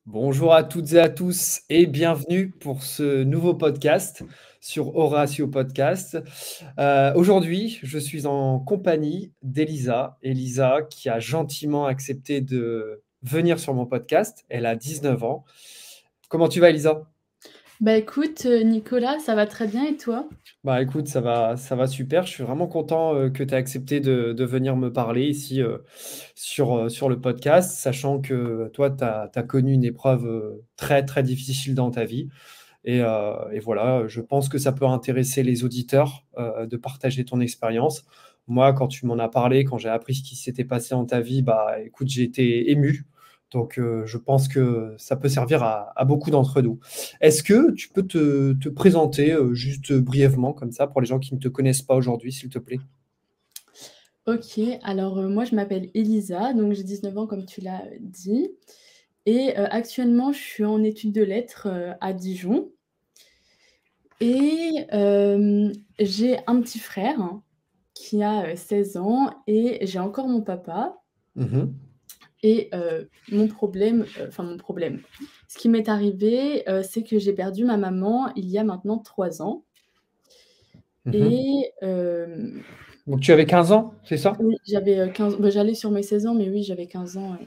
Bonjour à toutes et à tous et bienvenue pour ce nouveau podcast sur Horatio Podcast. Aujourd'hui, je suis en compagnie d'Elisa. Elisa qui a gentiment accepté de venir sur mon podcast. Elle a 19 ans. Comment tu vas, Elisa? Bah écoute, Nicolas, ça va très bien et toi? Bah écoute, ça va super. Je suis vraiment content que tu aies accepté de venir me parler ici sur le podcast, sachant que toi, tu as connu une épreuve très, très difficile dans ta vie. Et voilà, je pense que ça peut intéresser les auditeurs de partager ton expérience. Moi, quand tu m'en as parlé, quand j'ai appris ce qui s'était passé dans ta vie, bah écoute, j'ai été ému. Donc, je pense que ça peut servir à beaucoup d'entre nous. Est-ce que tu peux te présenter juste brièvement, comme ça, pour les gens qui ne te connaissent pas aujourd'hui, s'il te plaît? OK, alors, moi je m'appelle Elisa, donc j'ai 19 ans comme tu l'as, dit et actuellement je suis en études de lettres, à Dijon et j'ai un petit frère qui a, 16 ans et j'ai encore mon papa Mhm, et mon problème, ce qui m'est arrivé, c'est que j'ai perdu ma maman il y a maintenant 3 ans mhm. et Donc, tu avais 15 ans, c'est ça? oui, j'avais, 15 bah, j'allais sur mes 16 ans, mais oui, j'avais 15 ans,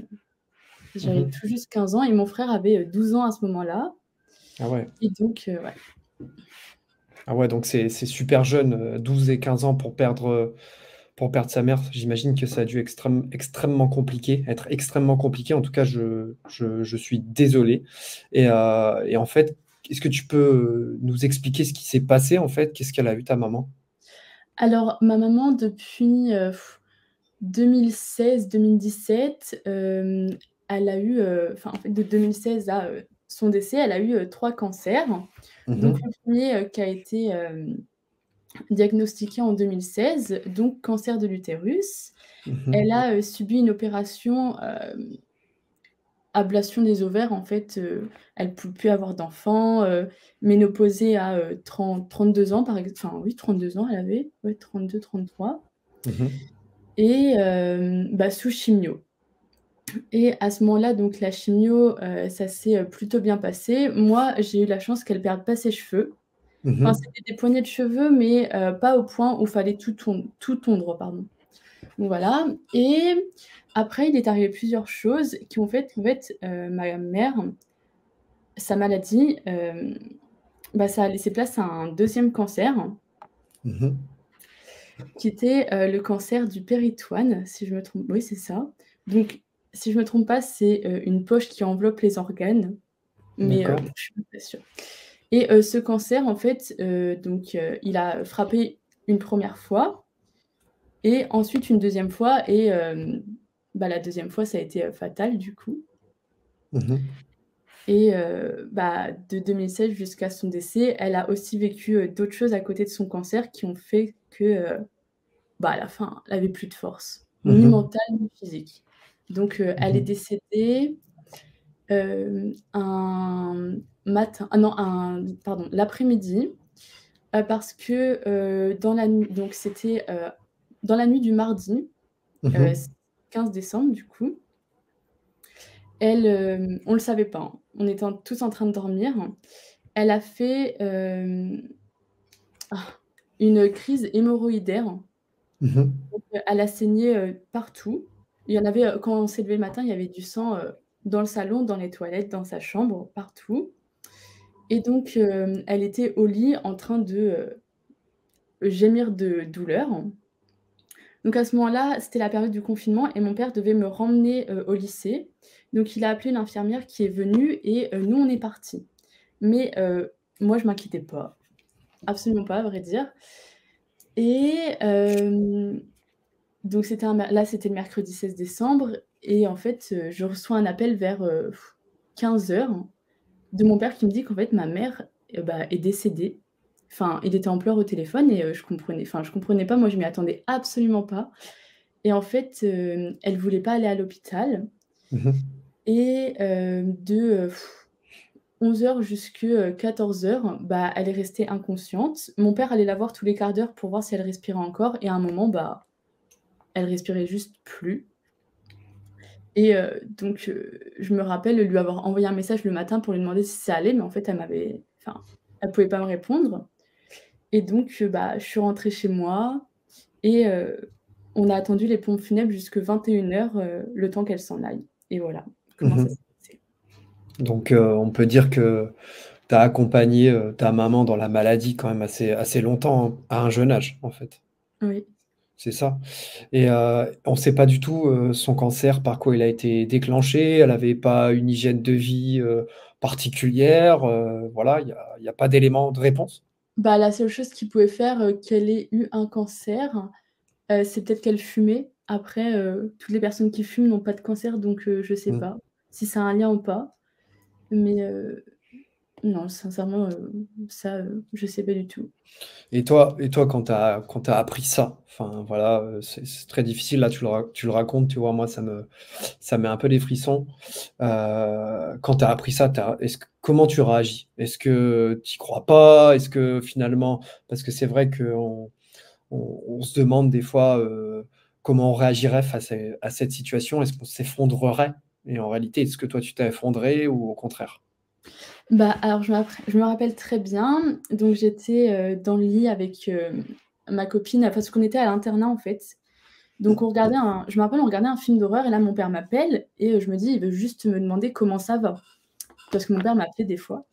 j'avais Mhm. tout juste 15 ans et mon frère avait, 12 ans à ce moment-là Ah ouais. et donc ouais. Ah ouais, donc c'est super jeune, 12 et 15 ans pour perdre sa mère. J'imagine que ça a dû extrêmement compliqué, être extrêmement compliqué. En tout cas, je suis désolé. Et en fait, est-ce que tu peux nous expliquer ce qui s'est passé en fait? Qu'est-ce qu'elle a eu ta maman? Alors ma maman depuis, 2016-2017, elle a eu, enfin en fait de 2016 à, son décès, elle a eu, 3 cancers. Donc Mhm, le premier er qui a été, diagnostiqué en 2016, donc cancer de l'utérus. mhm, Elle a, subi une opération, ablation des ovaires en fait, elle peut plus avoir d'enfants, ménopausée à, 32 ans enfin oui 32 ans elle avait, ouais 32-33 mhm, et bah, sous chimio et à ce moment-là donc la chimio, ça s'est, plutôt bien passé. Moi, j'ai eu la chance qu'elle perde pas ses cheveux. Enfin, mhm. c'était des poignées de cheveux mais pas au point où fallait tout tondre, pardon. Donc voilà et après il est arrivé plusieurs choses qui ont fait qu'en fait, ma mère, sa maladie, bah, ça a laissé place à un deuxième cancer Mhm. qui était, le cancer du péritoine, si je me trompe oui, c'est ça. Donc si je me trompe pas, c'est, une poche qui enveloppe les organes, mais D'accord. bon, je suis pas sûre et ce cancer, en fait, donc il a frappé une première fois et ensuite une deuxième fois et bah, la deuxième fois, ça a été, fatal, du coup Mhm. et bah, de 2016 jusqu'à son décès, elle a aussi vécu, d'autres choses à côté de son cancer qui ont fait que, bah, à la fin, elle avait plus de force, ni Mhm. mentale ni physique. Donc elle est Mhm. décédée, un matin ah non, l'après-midi, parce que, dans la nuit donc c'était, dans la nuit du mardi, Mhm. c 15 décembre du coup, elle, on le savait pas, hein, on était tous en train de dormir. Elle a fait, une crise hémorroïdaire. Mhm. Donc, elle a saigné, partout. Il y en avait, quand on s'est levé le matin, il y avait du sang, dans le salon, dans les toilettes, dans sa chambre, partout et donc, elle était au lit en train de, gémir de douleur. Donc à ce moment-là, c'était la période du confinement et mon père devait me remmener, au lycée. Donc il a appelé l'infirmière qui est venue et nous on est partis. Mais, moi je m'inquiétais pas, absolument pas à vrai dire et donc c'était le mercredi 16 décembre et en fait, je reçois un appel vers, 15 heures de mon père qui me dit qu'en fait ma mère, bah, est décédée. Enfin, il était en pleurs au téléphone et je comprenais pas, moi je m'y attendais absolument pas et en fait, elle voulait pas aller à l'hôpital Mhm. et de, 11 heures jusque, 14 heures, bah, elle est restée inconsciente. Mon père allait la voir tous les quarts d'heure pour voir si elle respirait encore et à un moment, bah, elle respirait juste plus Et donc je me rappelle lui avoir envoyé un message le matin pour lui demander si ça allait, mais en fait, elle pouvait pas me répondre et donc bah, je suis rentrée chez moi et on a attendu les pompes funèbres jusque 21:00, le temps qu'elles s'en aillent et voilà comment ça Mmh. s'est passé. Donc, on peut dire que tu as accompagné, ta maman dans la maladie quand même assez longtemps, hein, à un jeune âge, en fait. Oui. C'est ça? Et on ne sait pas du tout, son cancer, par quoi il a été déclenché? Elle avait pas une hygiène de vie, particulière? Voilà, il y a pas d'éléments de réponse? Bah, la seule chose qui pouvait faire, qu'elle ait eu un cancer, c'est peut-être qu'elle fumait. Après, toutes les personnes qui fument n'ont pas de cancer donc je sais Mmh. pas si ça a un lien ou pas. Mais non, sincèrement, ça, je sais pas du tout. Et toi, quand tu as appris ça, enfin voilà, c'est très difficile là, tu le racontes, tu vois? Moi, ça met un peu des frissons. Quand tu as appris ça, comment tu réagis? Est-ce que tu y crois pas? Est-ce que finalement, parce que c'est vrai qu'on se demande des fois, comment on réagirait face à cette situation? Est-ce qu'on s'effondrerait? Et en réalité, est-ce que toi, tu t'es effondré ou au contraire? Bah, alors je me rappelle très bien, donc j'étais, dans le lit avec, ma copine, parce qu'on était à l'internat, en fait. Donc je me rappelle, on regardait un film d'horreur et là, mon père m'appelle et je me dis: «Il veut juste me demander comment ça va». Parce que mon père m'appelait des fois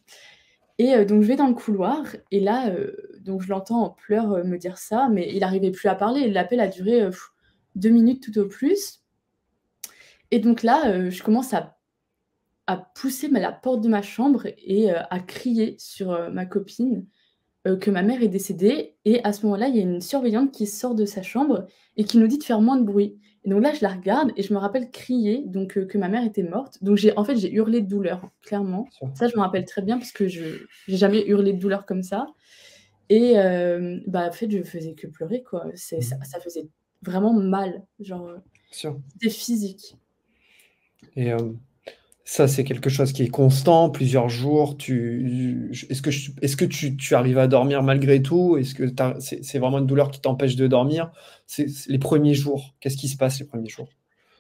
et donc je vais dans le couloir et là, donc je l'entends en pleurs, me dire ça, mais il arrivait plus à parler. L'appel a duré, 2 minutes tout au plus et donc là, je commence à pousser la porte de ma chambre et à crier sur, ma copine, que ma mère est décédée et à ce moment-là, il y a une surveillante qui sort de sa chambre et qui nous dit de faire moins de bruit et donc là, je la regarde et je me rappelle crier donc que ma mère était morte. Donc j'ai hurlé de douleur, clairement. Sûr. Ça, je me rappelle très bien parce que je j'ai jamais hurlé de douleur comme ça et bah, en fait, je faisais que pleurer, quoi. Mmh. Ça faisait vraiment mal, genre, Sûr. c'était physique. Et ça, c'est quelque chose qui est constant, plusieurs jours. Est-ce que tu arrives à dormir malgré tout? Est-ce que c'est vraiment une douleur qui t'empêche de dormir? C'est les premiers jours, qu'est-ce qui se passe les premiers jours?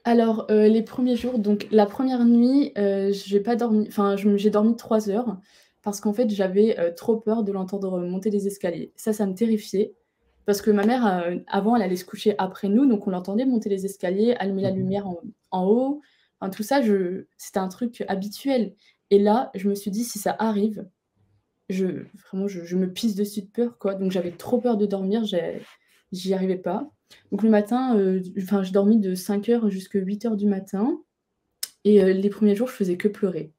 Alors, les premiers jours, donc la première nuit, j'ai pas dormi, enfin j'ai dormi 3 heures parce qu'en fait, j'avais, trop peur de l'entendre monter les escaliers. Ça me terrifiait parce que ma mère, avant, elle allait se coucher après nous, donc on l'entendait monter les escaliers, allumer la Mmh. lumière en haut, enfin tout ça, c'était un truc habituel et là, je me suis dit: «Si ça arrive, je me pisse dessus de peur, quoi». Donc j'avais trop peur de dormir, j'y arrivais pas. Donc le matin, je dormis de 5 heures jusqu'à 8 heures du matin et les premiers jours, je faisais que pleurer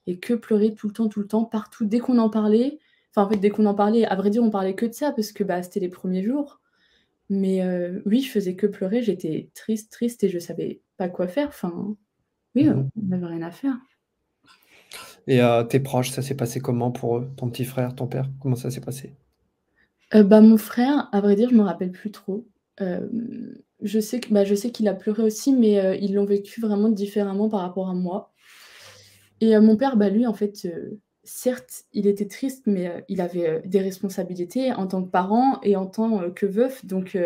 et que pleurer tout le temps, partout. Dès qu'on en parlait, enfin, en fait, dès qu'on en parlait, à vrai dire, on parlait que de ça parce que, bah, c'était les premiers jours. Mais oui, je faisais que pleurer, j'étais triste, triste et je savais pas quoi faire. Enfin, oui, Mmh. on avait rien à faire. Et tes proches, ça s'est passé comment pour eux? Ton petit frère, ton père, comment ça s'est passé? Bah, mon frère, à vrai dire, je me rappelle plus trop. Je sais qu'il a pleuré aussi, mais ils l'ont vécu vraiment différemment par rapport à moi. Et mon père, bah, lui, en fait, certes, il était triste, mais il avait, des responsabilités en tant que parent et en tant, que veuf. Donc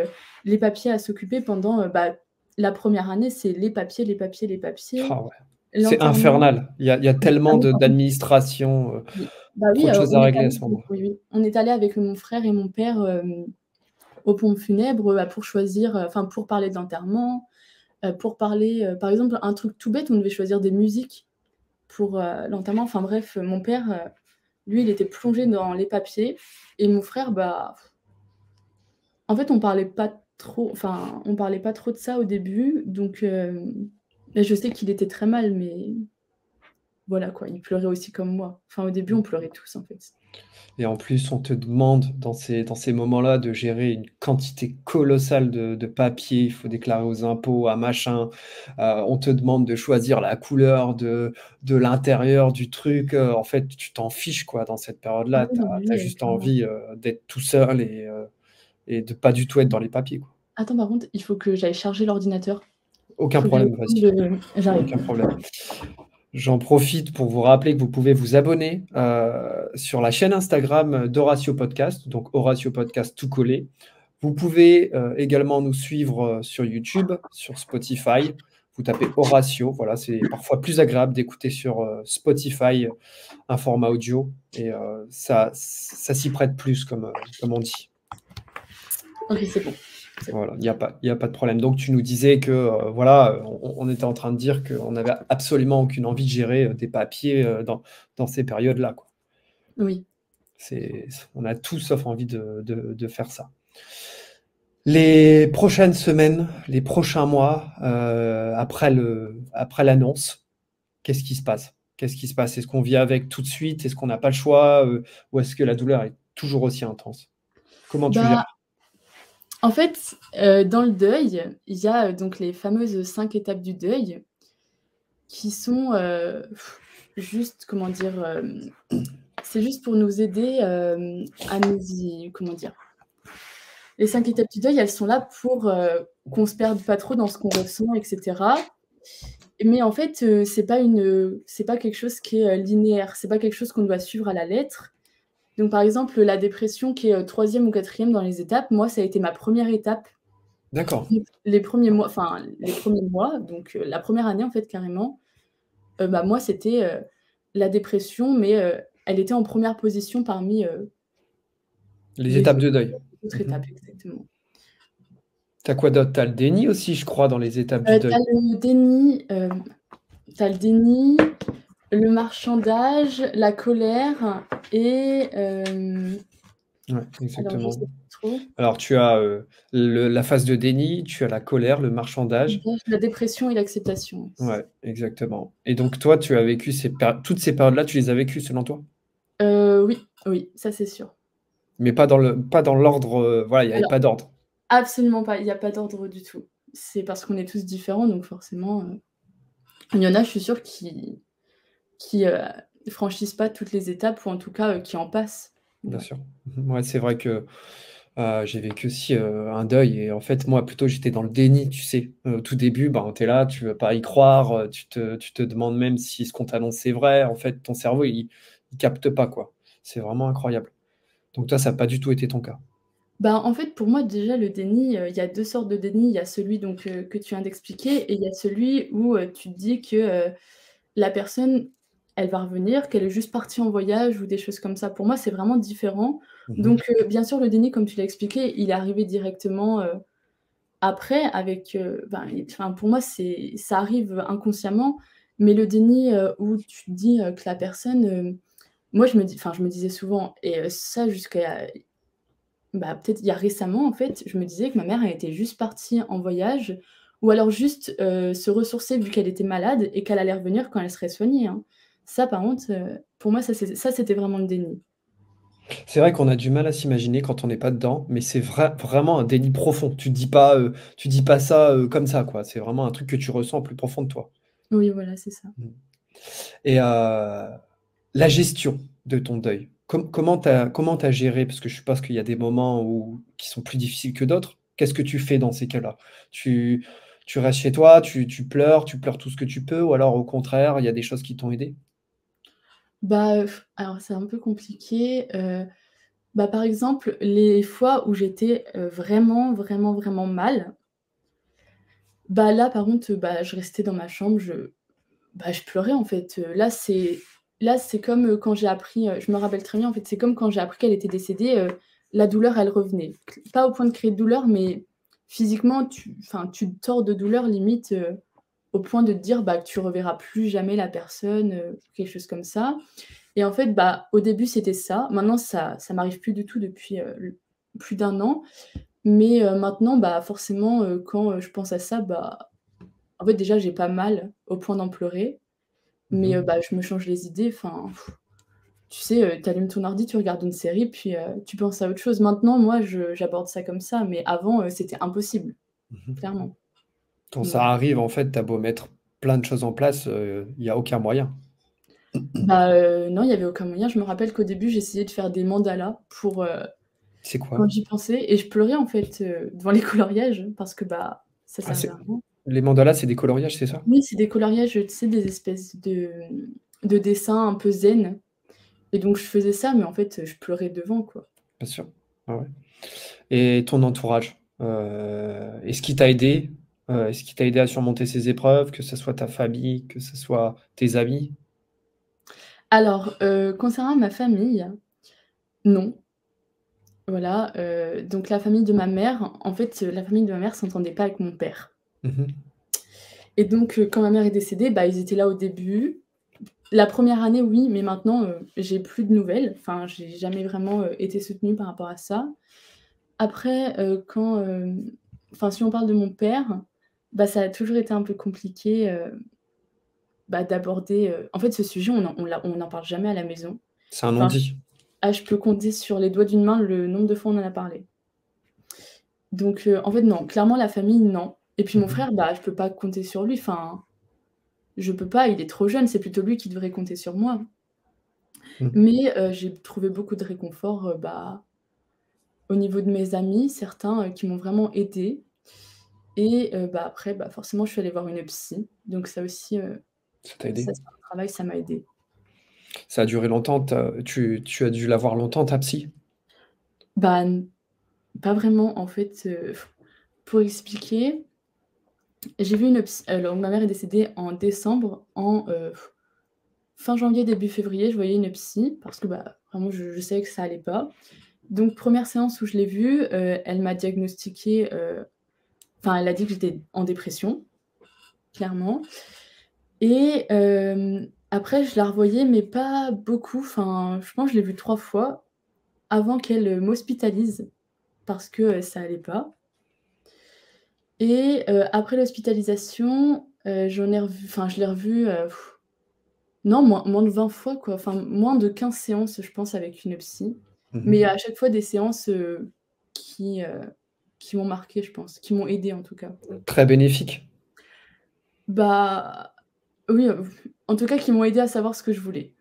les papiers à s'occuper pendant, bah, la première année, c'est les papiers, les papiers, les papiers. Ah ouais, c'est L'enterrement, infernal. Il y a oui, ah tellement oui, par contre, d'administration, oui. Bah, trop oui, de choses à on est régler à allés ce oui, moment-là. oui, oui. On est allés avec mon frère et mon père, aux pompes funèbres, bah, pour choisir, enfin, pour parler de l'enterrement, pour parler, par exemple, un truc tout bête, on devait choisir des musiques pour, l'enterrement. Enfin bref, mon père, lui, il était plongé dans les papiers et mon frère, bah, en fait, on parlait pas trop de ça au début, donc je sais qu'il était très mal, mais voilà quoi, il pleurait aussi comme moi. Enfin, au début, on pleurait tous, en fait. Et en plus, on te demande dans ces moments-là de gérer une quantité colossale de papiers. Il faut déclarer aux impôts, à machin. On te demande de choisir la couleur de l'intérieur du truc. En fait, tu t'en fiches, quoi, dans cette Ah période-là. oui, Tu non, mais as oui, juste clairement. envie, d'être tout seul et de pas du tout être dans les papiers, quoi. Attends, par contre, il faut que j'aille charger l'ordinateur. Aucun Faut que j'aille problème, vas-y, prendre le j'arrive. aucun problème. J'en profite pour vous rappeler que vous pouvez vous abonner, sur la chaîne Instagram d'Horatio Podcast, donc Horatio Podcast tout collé. Vous pouvez, également nous suivre, sur YouTube, sur Spotify. Vous tapez Horatio, voilà, c'est parfois plus agréable d'écouter sur Spotify un format audio et ça s'y prête plus, comme on dit. OK, c'est bon. C'est bon. Voilà, il y a pas de problème. Donc tu nous disais que, voilà, on était en train de dire qu'on n'avait absolument aucune envie de gérer, des papiers, dans ces périodes-là, quoi. Oui. On a tout sauf envie de faire ça. Les prochaines semaines, les prochains mois, après l'annonce, qu'est-ce qui se passe? Qu'est-ce qui se passe? Est-ce qu'on vit avec tout de suite? Est-ce qu'on n'a pas le choix? Ou est-ce que la douleur est toujours aussi intense? Comment tu Bah, gères? en fait, dans le deuil, il y a, donc les fameuses 5 étapes du deuil qui sont, juste, comment dire? C'est juste pour nous aider, à nous y comment dire? Les 5 étapes du deuil, elles sont là pour, qu'on se perde pas trop dans ce qu'on ressent et cetera. Mais en fait, c'est pas quelque chose qui est, linéaire. C'est pas quelque chose qu'on doit suivre à la lettre. Donc par exemple, la dépression qui est, 3e ou 4e dans les étapes, moi, ça a été ma première étape. D'accord. Donc les premiers mois, donc la première année, en fait, carrément, bah, moi, c'était, la dépression, mais elle était en première position parmi, Les les étapes de deuil. autres Mmh. étapes, exactement. Tu quoi d'autre? Tu le déni aussi, je crois, dans les étapes du Tu deuil. le déni, tu le déni, le marchandage, la colère et Ouais, alors je exactement. sais plus trop, Alors tu as, la phase de déni, tu as la colère, le marchandage. la dépression et l'acceptation. Ouais, exactement. Et donc toi, tu as vécu toutes ces périodes-là, tu les as vécues selon toi? Oui, oui, ça c'est sûr. Mais pas dans l'ordre, voilà, il y avait Alors pas d'ordre. absolument pas, il y a pas d'ordre du tout. C'est parce qu'on est tous différents, donc forcément, il y en a, je suis sûre, qui franchissent pas toutes les étapes ou en tout cas, qui en passent. Bien Voilà. sûr. Mmh. Ouais, c'est vrai que, j'ai vécu aussi, un deuil et en fait, moi, plutôt, j'étais dans le déni, tu sais? Au tout début, ben, tu es là, tu veux pas y croire, tu te demandes même si ce qu'on t'annonce, c'est vrai. En fait, ton cerveau, il capte pas, quoi. C'est vraiment incroyable. Donc toi, ça a pas du tout été ton cas? Bah, en fait, pour moi, déjà, le déni, il y a 2 sortes de déni. Il y a celui donc que tu viens d'expliquer et il y a celui où, tu te dis que, la personne, elle va revenir, qu'elle est juste partie en voyage ou des choses comme ça. Pour moi, c'est vraiment différent. Mmh mh. Donc bien sûr, le déni, comme tu l'as expliqué, il est arrivé directement, après avec, ben, enfin, pour moi, ça arrive inconsciemment, mais le déni, où tu te dis, que la personne, moi, je me disais souvent et ça jusqu'à bah, peut-être il y a récemment, en fait, je me disais que ma mère, elle était juste partie en voyage ou alors juste, se ressourcer vu qu'elle était malade et qu'elle allait revenir quand elle serait soignée, hein. Ça, par contre, pour moi, c'était vraiment le déni. C'est vrai qu'on a du mal à s'imaginer quand on n'est pas dedans, mais c'est vraiment un déni profond. Tu dis pas ça, comme ça, quoi. C'est vraiment un truc que tu ressens au plus profond de toi. Oui, voilà, c'est ça. Mmh. Et la gestion de ton deuil, comment tu as géré? Parce que je suppose qu'il y a des moments qui sont plus difficiles que d'autres. Qu'est-ce que tu fais dans ces cas-là? Tu tu restes chez toi, tu pleures tout ce que tu peux ou alors au contraire, il y a des choses qui t'ont aidé? Bah, alors c'est un peu compliqué, bah, par exemple, les fois où j'étais, vraiment, vraiment, vraiment mal, bah, là, par contre, bah, je restais dans ma chambre, je pleurais, en fait, là, c'est comme, quand j'ai appris, je me rappelle très bien, en fait, c'est comme quand j'ai appris qu'elle était décédée, la douleur, elle revenait. Pas au point de créer de douleur, mais physiquement, tu te tords de douleur limite, au point de te dire, bah, que tu reverras plus jamais la personne, quelque chose comme ça et en fait, bah, au début, c'était ça. Maintenant, ça m'arrive plus du tout depuis, plus d'1 an, mais maintenant, bah, forcément, quand, je pense à ça, bah, en fait, déjà, j'ai pas mal au point d'en pleurer. Mmh Mais mh. bah, je me change les idées, enfin, tu sais, tu allumes ton ordi, tu regardes une série, puis, tu penses à autre chose. Maintenant, moi, j'aborde ça comme ça, mais avant, c'était impossible, Mmh. clairement. Quand ça Voilà. arrive, en fait, tu as beau mettre plein de choses en place, il y a aucun moyen. Bah, non, il y avait aucun moyen. Je me rappelle qu'au début, j'essayais de faire des mandalas pour, C'est quand quoi? j'y pensais et je pleurais, en fait, devant les coloriages parce que, bah, ça Ah, servait à rien. les mandalas, c'est des coloriages, c'est ça? Oui, c'est des coloriages, tu sais, des espèces de dessins un peu zen et donc je faisais ça, mais en fait, je pleurais devant, quoi. Bien sûr. Ouais, ouais. Et ton entourage, est-ce qu'il t'a aidé? Est-ce qu'il t'a aidé à surmonter ces épreuves, que ce soit ta famille, que ce soit tes amis? Alors, concernant ma famille, non. Voilà, donc la famille de ma mère, en fait, la famille de ma mère s'entendait pas avec mon père Mmh. et donc quand ma mère est décédée, bah, ils étaient là au début. La première année, oui, mais maintenant, j'ai plus de nouvelles. Enfin, j'ai jamais vraiment, été soutenue par rapport à ça. Après, enfin, si on parle de mon père, bah, ça a toujours été un peu compliqué, bah, d'aborder, en fait, ce sujet, on n'en parle jamais à la maison. C'est un Enfin, non-dit. je peux compter sur les doigts d'une main le nombre de fois où on en a parlé. Donc en fait, non, clairement la famille, non. Et puis mon Mmh. frère, bah, je peux pas compter sur lui, enfin, je peux pas, il est trop jeune, c'est plutôt lui qui devrait compter sur moi. Mmh. Mais j'ai trouvé beaucoup de réconfort, bah, au niveau de mes amis, certains, qui m'ont vraiment aidée et bah, après, bah, forcément, je suis allée voir une psy, donc ça aussi, Ça t'a aidé? ça c'est un travail, ça m'a aidée. Ça a duré longtemps, tu as dû la voir longtemps ta psy? Bah, pas vraiment en fait, pour expliquer, j'ai vu une psy alors ma mère est décédée en décembre, fin janvier, début février, je voyais une psy parce que, bah, vraiment je savais que ça allait pas. Donc première séance où je l'ai vue, elle m'a diagnostiqué, enfin elle a dit que j'étais en dépression, clairement et après je la revoyais mais pas beaucoup, enfin je pense que je l'ai vue 3 fois avant qu'elle, m'hospitalise parce que, ça allait pas et après l'hospitalisation, j'en ai revu enfin je l'ai revue, non, moins de 20 fois, quoi, enfin, moins de 15 séances, je pense, avec une psy. Mmh. Mais à chaque fois des séances, qui, heu, qui m'ont marquée, je pense, qui m'ont aidée, en tout cas. Très bénéfique? Bah, oui, en tout cas, qui m'ont aidée à savoir ce que je voulais.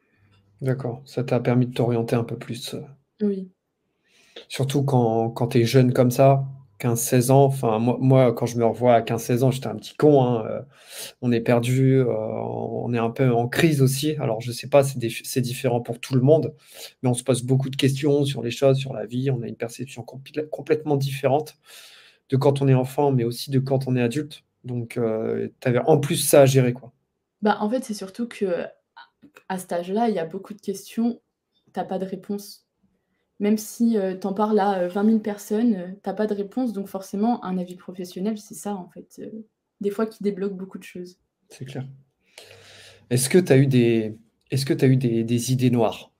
D'accord, ça t'a permis de t'orienter un peu plus, Oui. surtout quand tu es jeune comme ça, 15-16 ans, enfin moi quand je me revois à 15-16 ans, j'étais un petit con, hein, on est perdu, on est un peu en crise aussi. Alors je sais pas, c'est différent pour tout le monde, mais on se pose beaucoup de questions sur les choses, sur la vie. On a une perception complètement différente de quand on est enfant, mais aussi de quand on est adulte. Donc tu avais en plus ça à gérer, quoi. Bah, en fait, c'est surtout qu'à cet âge-là, il y a beaucoup de questions, tu as pas de réponse. Même si, tu en parles à, 20 000 personnes, tu as pas de réponse, donc forcément, un avis professionnel, c'est ça, en fait, des fois qui débloque beaucoup de choses. C'est clair. Est-ce que tu as eu des idées noires?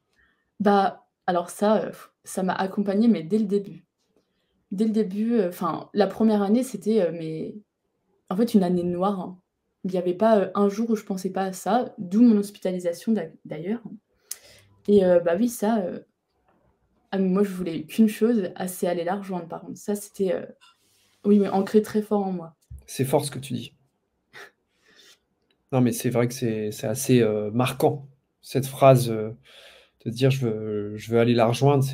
Bah, alors ça, ça m'a accompagnée, mais dès le début. Dès le début, enfin, la première année, c'était, mais en fait, une année noire, hein. Il y avait pas, un jour où je pensais pas à ça, d'où mon hospitalisation d'ailleurs et bah, oui, ça, ah mais moi, je voulais qu'une chose, ah, c'est aller la rejoindre par contre. Ça, c'était, oui, mais ancré très fort en moi. C'est fort ce que tu dis. Non, mais c'est vrai que c'est assez, marquant, cette phrase, de dire: «Je veux aller la rejoindre»,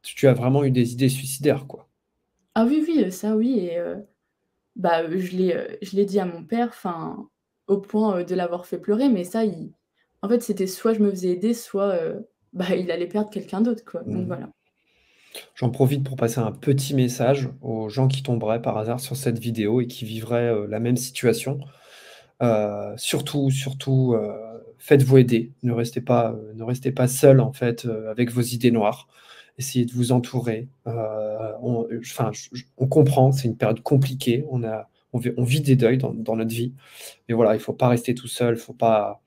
tu as vraiment eu des idées suicidaires, quoi. Ah oui, oui, ça oui et bah, je l'ai dit à mon père, enfin, au point, de l'avoir fait pleurer, mais ça, il en fait, c'était soit je me faisais aider, soit, bah, il allait perdre quelqu'un d'autre, quoi, donc Mmh. voilà. J'en profite pour passer un petit message aux gens qui tomberaient par hasard sur cette vidéo et qui vivraient, la même situation. Surtout, faites-vous aider. Ne restez pas seul, en fait, avec vos idées noires. Essayez de vous entourer. On comprend, c'est une période compliquée. On vit des deuils dans notre vie. Mais voilà, il faut pas rester tout seul, faut pas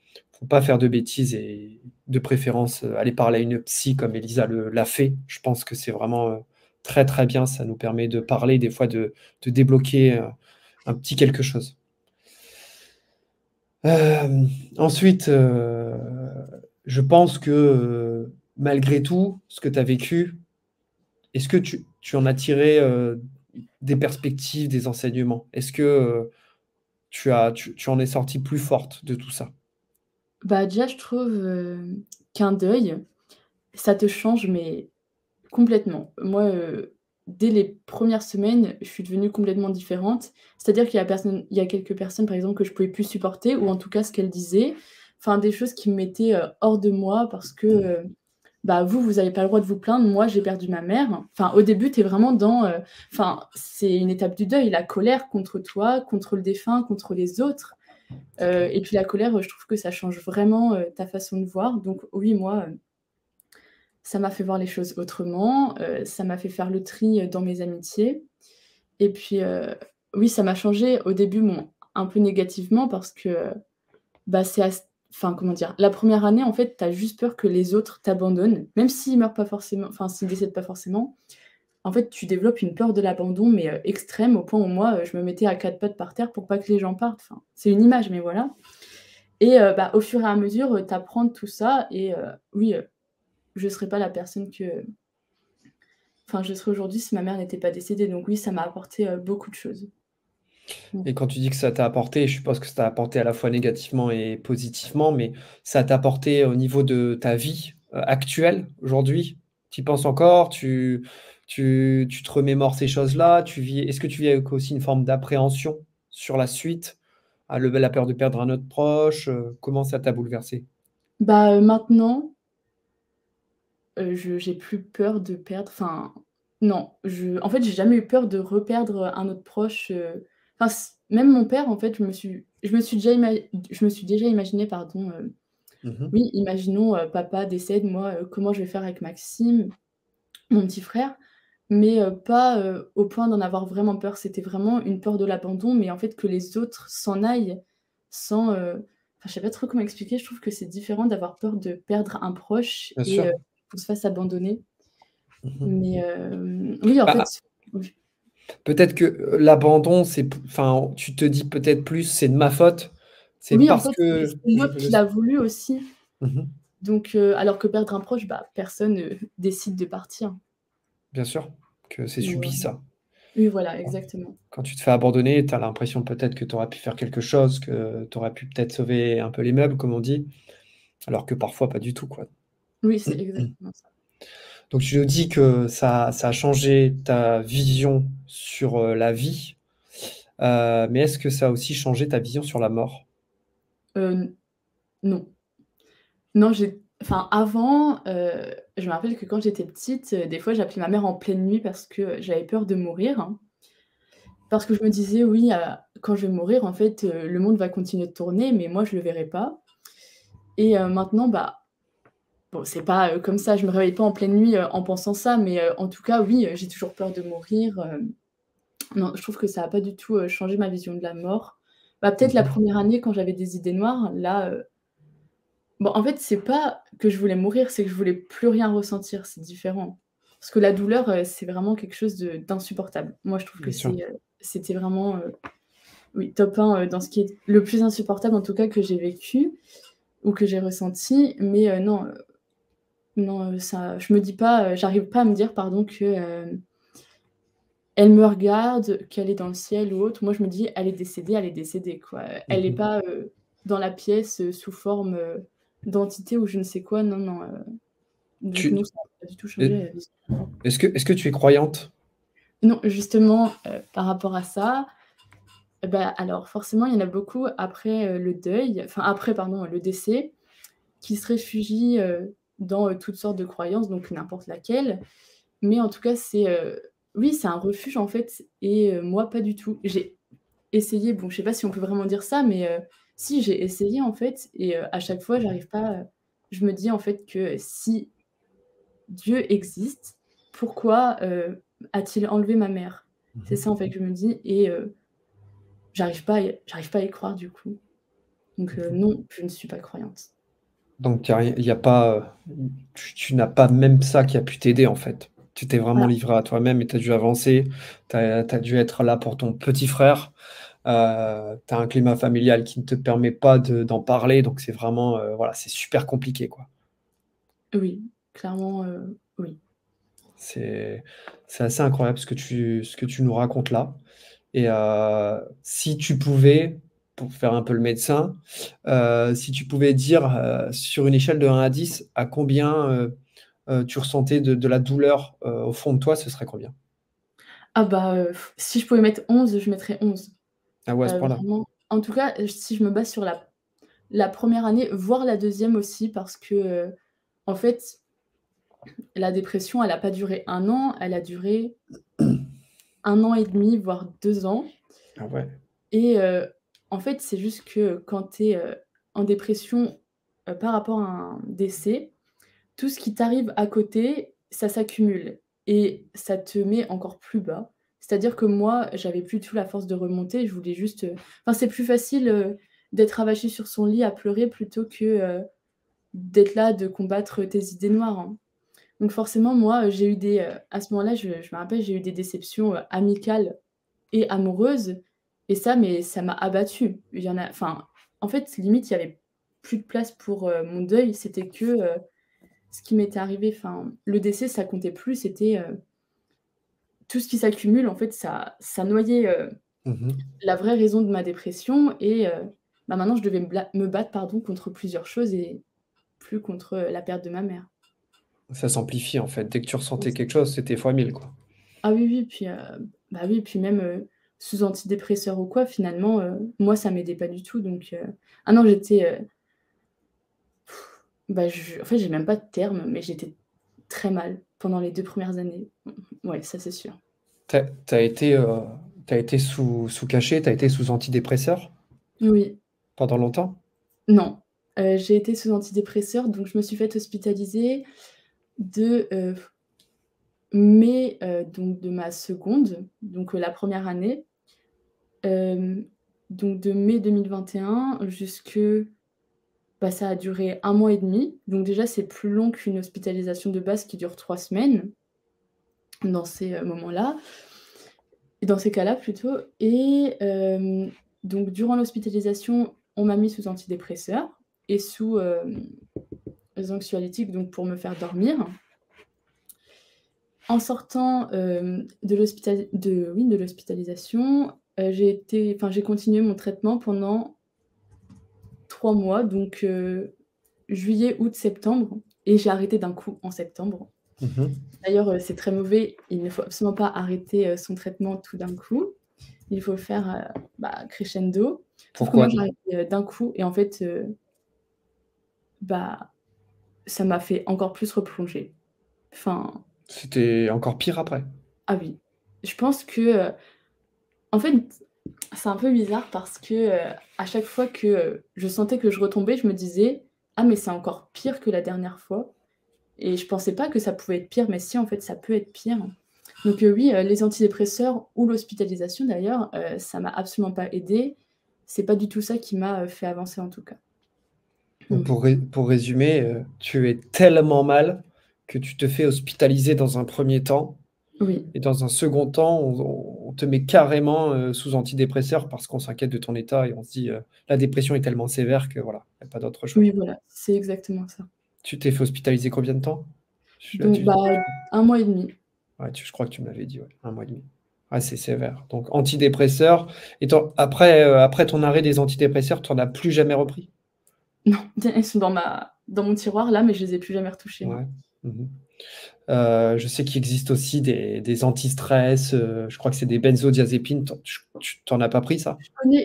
faire de bêtises et de préférence, aller parler à une psy comme Elisa l'a fait. Je pense que c'est vraiment, très, très bien. Ça nous permet de parler, des fois de débloquer, un petit quelque chose. Ensuite, je pense que, malgré tout ce que tu as vécu, est-ce que tu en as tiré, des perspectives, des enseignements? Est-ce que, tu en es sortie plus forte de tout ça? Bah, déjà, je trouve, qu'un deuil, ça te change, mais complètement. Moi, dès les premières semaines, je suis devenue complètement différente. C'est-à-dire il y a quelques personnes, par exemple, que je pouvais plus supporter ou en tout cas ce qu'elles disaient, enfin des choses qui me mettaient, hors de moi parce que, bah, vous avez pas le droit de vous plaindre, moi j'ai perdu ma mère. Enfin, au début, tu es vraiment dans, enfin, c'est une étape du deuil, la colère contre toi, contre le défunt, contre les autres. C'est clair. Et puis la colère, je trouve que ça change vraiment, ta façon de voir. Donc oui, moi, ça m'a fait voir les choses autrement, ça m'a fait faire le tri, dans mes amitiés et puis, oui, ça m'a changé au début, bon, un peu négativement parce que, bah, c'est ass enfin, comment dire? La première année, en fait, tu as juste peur que les autres t'abandonnent, même s'ils meurent pas forcément enfin, s'ils décèdent pas forcément. En fait, tu développes une peur de l'abandon, mais, extrême au point où moi, je me mettais à 4 pattes par terre pour pas que les gens partent. Enfin, c'est une image, mais voilà et bah, au fur et à mesure, tu apprends de tout ça et oui, je serais pas la personne que enfin, je serais aujourd'hui si ma mère n'était pas décédée, donc oui, ça m'a apporté, beaucoup de choses. Mmh. Et quand tu dis que ça t'a apporté, je suppose que ça t'a apporté à la fois négativement et positivement, mais ça t'a apporté au niveau de ta vie, actuelle, aujourd'hui? Tu y penses encore? Tu te remémores ces choses-là? Tu vis est-ce que tu vis avec aussi une forme d'appréhension sur la suite? La peur de perdre un autre proche, comment ça t'a bouleversé? Bah, maintenant, je j'ai plus peur de perdre enfin, non, en fait, j'ai jamais eu peur de reperdre, un autre proche, enfin s même mon père, en fait, je me suis déjà imaginé, pardon, Mmh mh. oui, imaginons, papa décède, moi, comment je vais faire avec Maxime, mon petit frère? Mais, pas, au point d'en avoir vraiment peur. C'était vraiment une peur de l'abandon, mais en fait, que les autres s'en aillent sans, enfin, je sais pas trop comment expliquer. Je trouve que c'est différent d'avoir peur de perdre un proche Bien et sûr. qu'on se fasse abandonner. Mmh mh. Mais, oui, en fait, Bah, oui. peut-être que, l'abandon, enfin, tu te dis peut-être plus: «C'est de ma faute». C'est Oui, en parce fait, c'est que l'autre qui l'a voulu aussi. mmh mh. Donc, alors que perdre un proche, bah, personne, décide de partir. Bien sûr, que c'est Donc subi voilà. ça. Oui, voilà, Quand exactement. quand tu te fais abandonner, tu as l'impression peut-être que tu aurais pu faire quelque chose, que tu aurais pu peut-être sauver un peu les meubles, comme on dit, alors que parfois pas du tout, quoi. Oui, c'est exactement ça. Donc tu nous dis que ça a changé ta vision sur, la vie, mais est-ce que ça a aussi changé ta vision sur la mort? N non. Non, enfin avant, je me rappelle que quand j'étais petite, des fois j'appelais ma mère en pleine nuit parce que j'avais peur de mourir, hein. Parce que je me disais: «Oui, quand je vais mourir, en fait, le monde va continuer de tourner, mais moi je le verrai pas» et maintenant, bah, bon, c'est pas, comme ça, je me réveille pas en pleine nuit, en pensant ça, mais en tout cas, oui, j'ai toujours peur de mourir, non, je trouve que ça a pas du tout, changé ma vision de la mort. Bah, peut-être Mmh la mh. première année quand j'avais des idées noires, là, bon, en fait, c'est pas que je voulais mourir, c'est que je voulais plus rien ressentir, c'est différent. Parce que la douleur, c'est vraiment quelque chose d'insupportable. Moi, je trouve que Bien sûr. c'était vraiment, oui, top 1, dans ce qui est le plus insupportable, en tout cas, que j'ai vécu ou que j'ai ressenti. Mais, non, non, ça je me dis pas, j'arrive pas à me dire, pardon, que, elle me regarde, qu'elle est dans le ciel ou autre. Moi, je me dis: elle est décédée, quoi». Mmh Elle est mh. pas, dans la pièce, sous forme, d'entité ou je ne sais quoi. Non, non, donc Tu non, ça a pas du tout est changé la vision. est-ce que tu es croyante? Non, justement, par rapport à ça, bah, alors forcément, il y en a beaucoup après, le deuil, enfin après, pardon, le décès, qui se réfugient, dans, toutes sortes de croyances, donc n'importe laquelle. Mais en tout cas, oui, c'est un refuge en fait et moi pas du tout. J'ai essayé, bon, je sais pas si on peut vraiment dire ça, mais si, j'ai essayé en fait et à chaque fois, j'arrive pas, je me dis en fait que si Dieu existe, pourquoi, a-t-il enlevé ma mère? Mmh C'est mh. ça en fait que je me dis et j'arrive pas à y croire du coup. Donc Mmh mh. non, je ne suis pas croyante. Donc il y a pas, tu n'as pas même ça qui a pu t'aider, en fait. Tu t'es vraiment Voilà, livrée à toi-même et tu as dû avancer. Tu as dû être là pour ton petit frère. Tu as un climat familial qui ne te permet pas d'en parler, donc c'est vraiment, voilà, c'est super compliqué, quoi. oui, clairement, oui. C'est c'est assez incroyable ce que tu nous racontes là et si tu pouvais, pour faire un peu le médecin, si tu pouvais dire, sur une échelle de 1 à 10, à combien, tu ressentais de la douleur, au fond de toi, ce serait combien? Ah bah, si je pouvais mettre 11, je mettrais 11. Ah ouais, à ce point-là? Vraiment, en tout cas, si je me base sur la première année, voire la deuxième aussi parce que, en fait, La dépression, elle a pas duré 1 an, elle a duré 1 an et demi, voire 2 ans. Ah ouais. Et en fait, c'est juste que quand tu es, en dépression, par rapport à un décès, tout ce qui t'arrive à côté, ça s'accumule et ça te met encore plus bas. C'est-à-dire que moi, j'avais plus du tout la force de remonter, je voulais juste, enfin, c'est plus facile, d'être avachie sur son lit à pleurer plutôt que, d'être là, de combattre tes idées noires, hein. Donc forcément, moi, j'ai eu des, à ce moment-là, je me rappelle, j'ai eu des déceptions, amicales et amoureuses et ça, mais ça m'a abattue. Il y en a enfin, en fait, limite, il y avait plus de place pour, mon deuil. C'était que, ce qui m'était arrivé, enfin, le décès, ça comptait plus, c'était, tout ce qui s'accumule, en fait, ça noyait, Mmh. la vraie raison de ma dépression et bah, maintenant je devais me battre, pardon, contre plusieurs choses et plus contre, la perte de ma mère. Ça s'amplifie, en fait. Dès que tu Oui, ressentais c'est quelque ça. chose, c'était fois 1000, quoi. Ah oui, oui, puis, bah, oui, puis même, sous antidépresseurs ou quoi, finalement, moi, ça m'aidait pas du tout donc ah non, j'étais, bah, je en fait, j'ai même pas de terme, mais j'étais très mal pendant les 2 premières années. Ouais, ça, c'est sûr. Tu as été, tu été sous cachet, tu as été sous antidépresseur Oui. pendant longtemps? Non, j'ai été sous antidépresseurs, donc je me suis faite hospitaliser de, mai, donc de ma seconde, donc la première année, hem, donc de mai 2021 jusque bah, ça a duré 1 mois et demi. Donc déjà, c'est plus long qu'une hospitalisation de base qui dure 3 semaines, dans ces, moments-là et dans ces cas-là plutôt et donc durant l'hospitalisation, on m'a mis sous antidépresseurs et sous, les anxiolytiques, donc pour me faire dormir. En sortant, de l'hospitalisation, j'ai continué mon traitement pendant 3 mois, donc juillet, août, septembre et j'ai arrêté d'un coup en septembre. Mmh. D'ailleurs, c'est très mauvais, il ne faut absolument pas arrêter, son traitement tout d'un coup. Il faut le faire, bah, crescendo. Sauf que moi, Pourquoi? j'ai arrêté, d'un coup et en fait, bah, ça m'a fait encore plus replonger. Enfin, C'était encore pire après? ah oui. Je pense que, en fait, c'est un peu bizarre parce que, à chaque fois que, je sentais que je retombais, je me disais: «Ah mais c'est encore pire que la dernière fois» et je pensais pas que ça pouvait être pire, mais si, en fait, ça peut être pire. Donc, oui, les antidépresseurs ou l'hospitalisation d'ailleurs, ça m'a absolument pas aidée. C'est pas du tout ça qui m'a, fait avancer en tout cas. Donc Mmh. pour résumer, tu es tellement mal que tu te fais hospitaliser dans un premier temps Oui. et dans un second temps, on te met carrément, sous antidépresseurs parce qu'on s'inquiète de ton état et on se dit, «La dépression est tellement sévère que voilà, il y a pas d'autre choix». Oui, voilà, c'est exactement ça. Tu t'es fait hospitaliser combien de temps? Je là Donc, tu bah, 1 mois et demi. ouais, je crois que tu me l'avais dit, ouais, 1 mois et demi. Ouais, c'est sévère. Donc antidépresseurs et après, après ton arrêt des antidépresseurs, tu en as plus jamais repris? Non, elles sont dans mon tiroir là, mais je les ai plus jamais retouchées, non. Ouais. Mmh. Je sais qu'il existe aussi des anti-stress, je crois que c'est des benzodiazépines. Tu en as pas pris ça?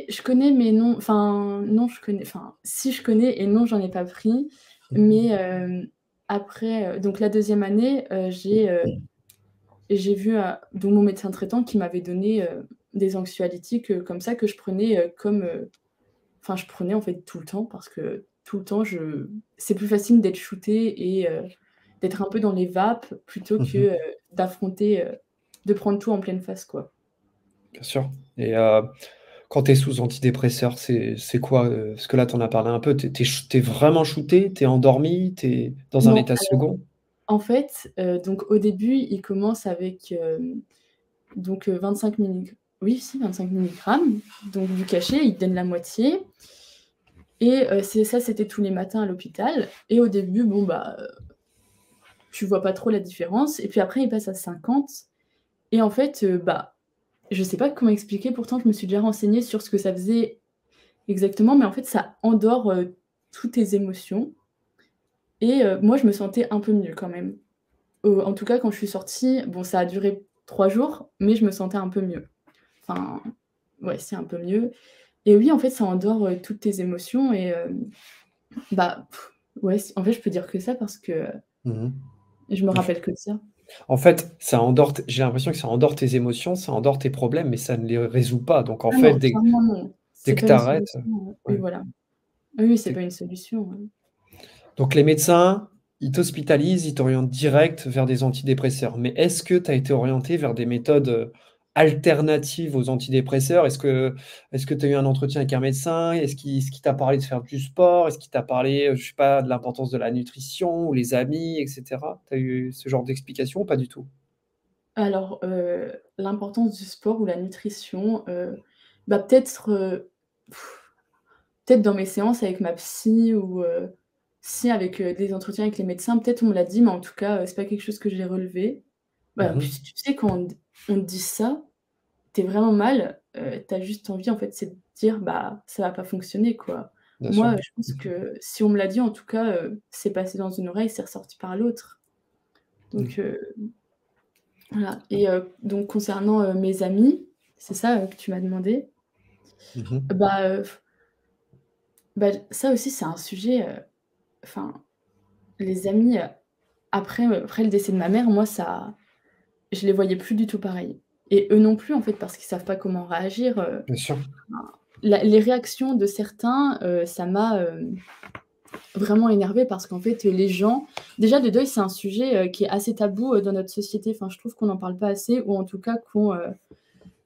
Je connais mais non, enfin, non, je connais enfin, si je connais et non, j'en ai pas pris. Mais, Mmh. après, donc la deuxième année, j'ai vu, donc mon médecin traitant qui m'avait donné, des anxiolytiques, comme ça que je prenais, comme, enfin je prenais en fait tout le temps parce que tout le temps c'est plus facile d'être shootée et d'être un peu dans les vapes plutôt Mmh que, mh. d'affronter, de prendre tout en pleine face, quoi. Bien sûr et quand tu es sous antidépresseurs, c'est quoi, parce que là, tu en as parlé un peu, tu es vraiment shooté? Tu es endormi? Tu es dans un Non, état second? en fait, donc au début, il commence avec, 25 milligrammes. Oui, si 25 milligrammes, donc du cachet, il donne la moitié et c'était tous les matins à l'hôpital et au début, bon, bah, tu vois pas trop la différence et puis après il passe à 50 et en fait, bah, je sais pas comment expliquer, pourtant je me suis déjà renseignée sur ce que ça faisait exactement, mais en fait ça endort, toutes tes émotions et moi je me sentais un peu mieux quand même. En tout cas quand je suis sortie, bon ça a duré 3 jours, mais je me sentais un peu mieux. Enfin, ouais, c'est un peu mieux et oui, en fait ça endort, toutes tes émotions et bah, ouais, en fait je peux dire que ça parce que Mmh mh. Et je me rappelle que de ça. En fait, ça endort t j'ai l'impression que ça endort tes émotions, ça endort tes problèmes, mais ça ne les résout pas. Donc en Ah fait, non, clairement non, dès c'est que pas tu une arrêtes, solution, oui, ouais, voilà. Oui, oui, c'est dès pas une solution, ouais. donc les médecins, ils t'hospitalisent, ils t'orientent direct vers des antidépresseurs. Mais est-ce que tu as été orienté vers des méthodes, alternatives aux antidépresseurs? Est-ce que tu as eu un entretien avec un médecin? Est-ce qu'il t'a parlé de faire du sport? Est-ce qu'il t'a parlé, je sais pas, de l'importance de la nutrition ou les amis et cetera? Tu as eu ce genre d'explication ou pas du tout? Alors, l'importance du sport ou la nutrition, bah, peut-être, peut-être dans mes séances avec ma psy ou, si avec, des entretiens avec les médecins, peut-être on me l'a dit, mais en tout cas, c'est pas quelque chose que j'ai relevé. Bah, Mmh puis mh. tu sais quand on te dit ça, tu es vraiment mal, tu as juste envie en fait, c'est de dire: «Bah, ça va pas fonctionner quoi». Bien sûr. Moi, je pense Mmh que si on me l'a dit en tout cas, c'est passé dans une oreille, c'est ressorti par l'autre. mh. Donc, voilà et donc concernant, mes amis, c'est ça, que tu m'as demandé? Mmh mh. Bah, bah, ça aussi c'est un sujet, enfin, les amis, après le décès de ma mère, moi ça je les voyais plus du tout pareil et eux non plus en fait parce qu'ils savent pas comment réagir, Bien sûr. la les réactions de certains, ça m'a, vraiment énervée parce qu'en fait, les gens déjà le deuil c'est un sujet, qui est assez tabou, dans notre société. Enfin, je trouve qu'on n'en parle pas assez ou en tout cas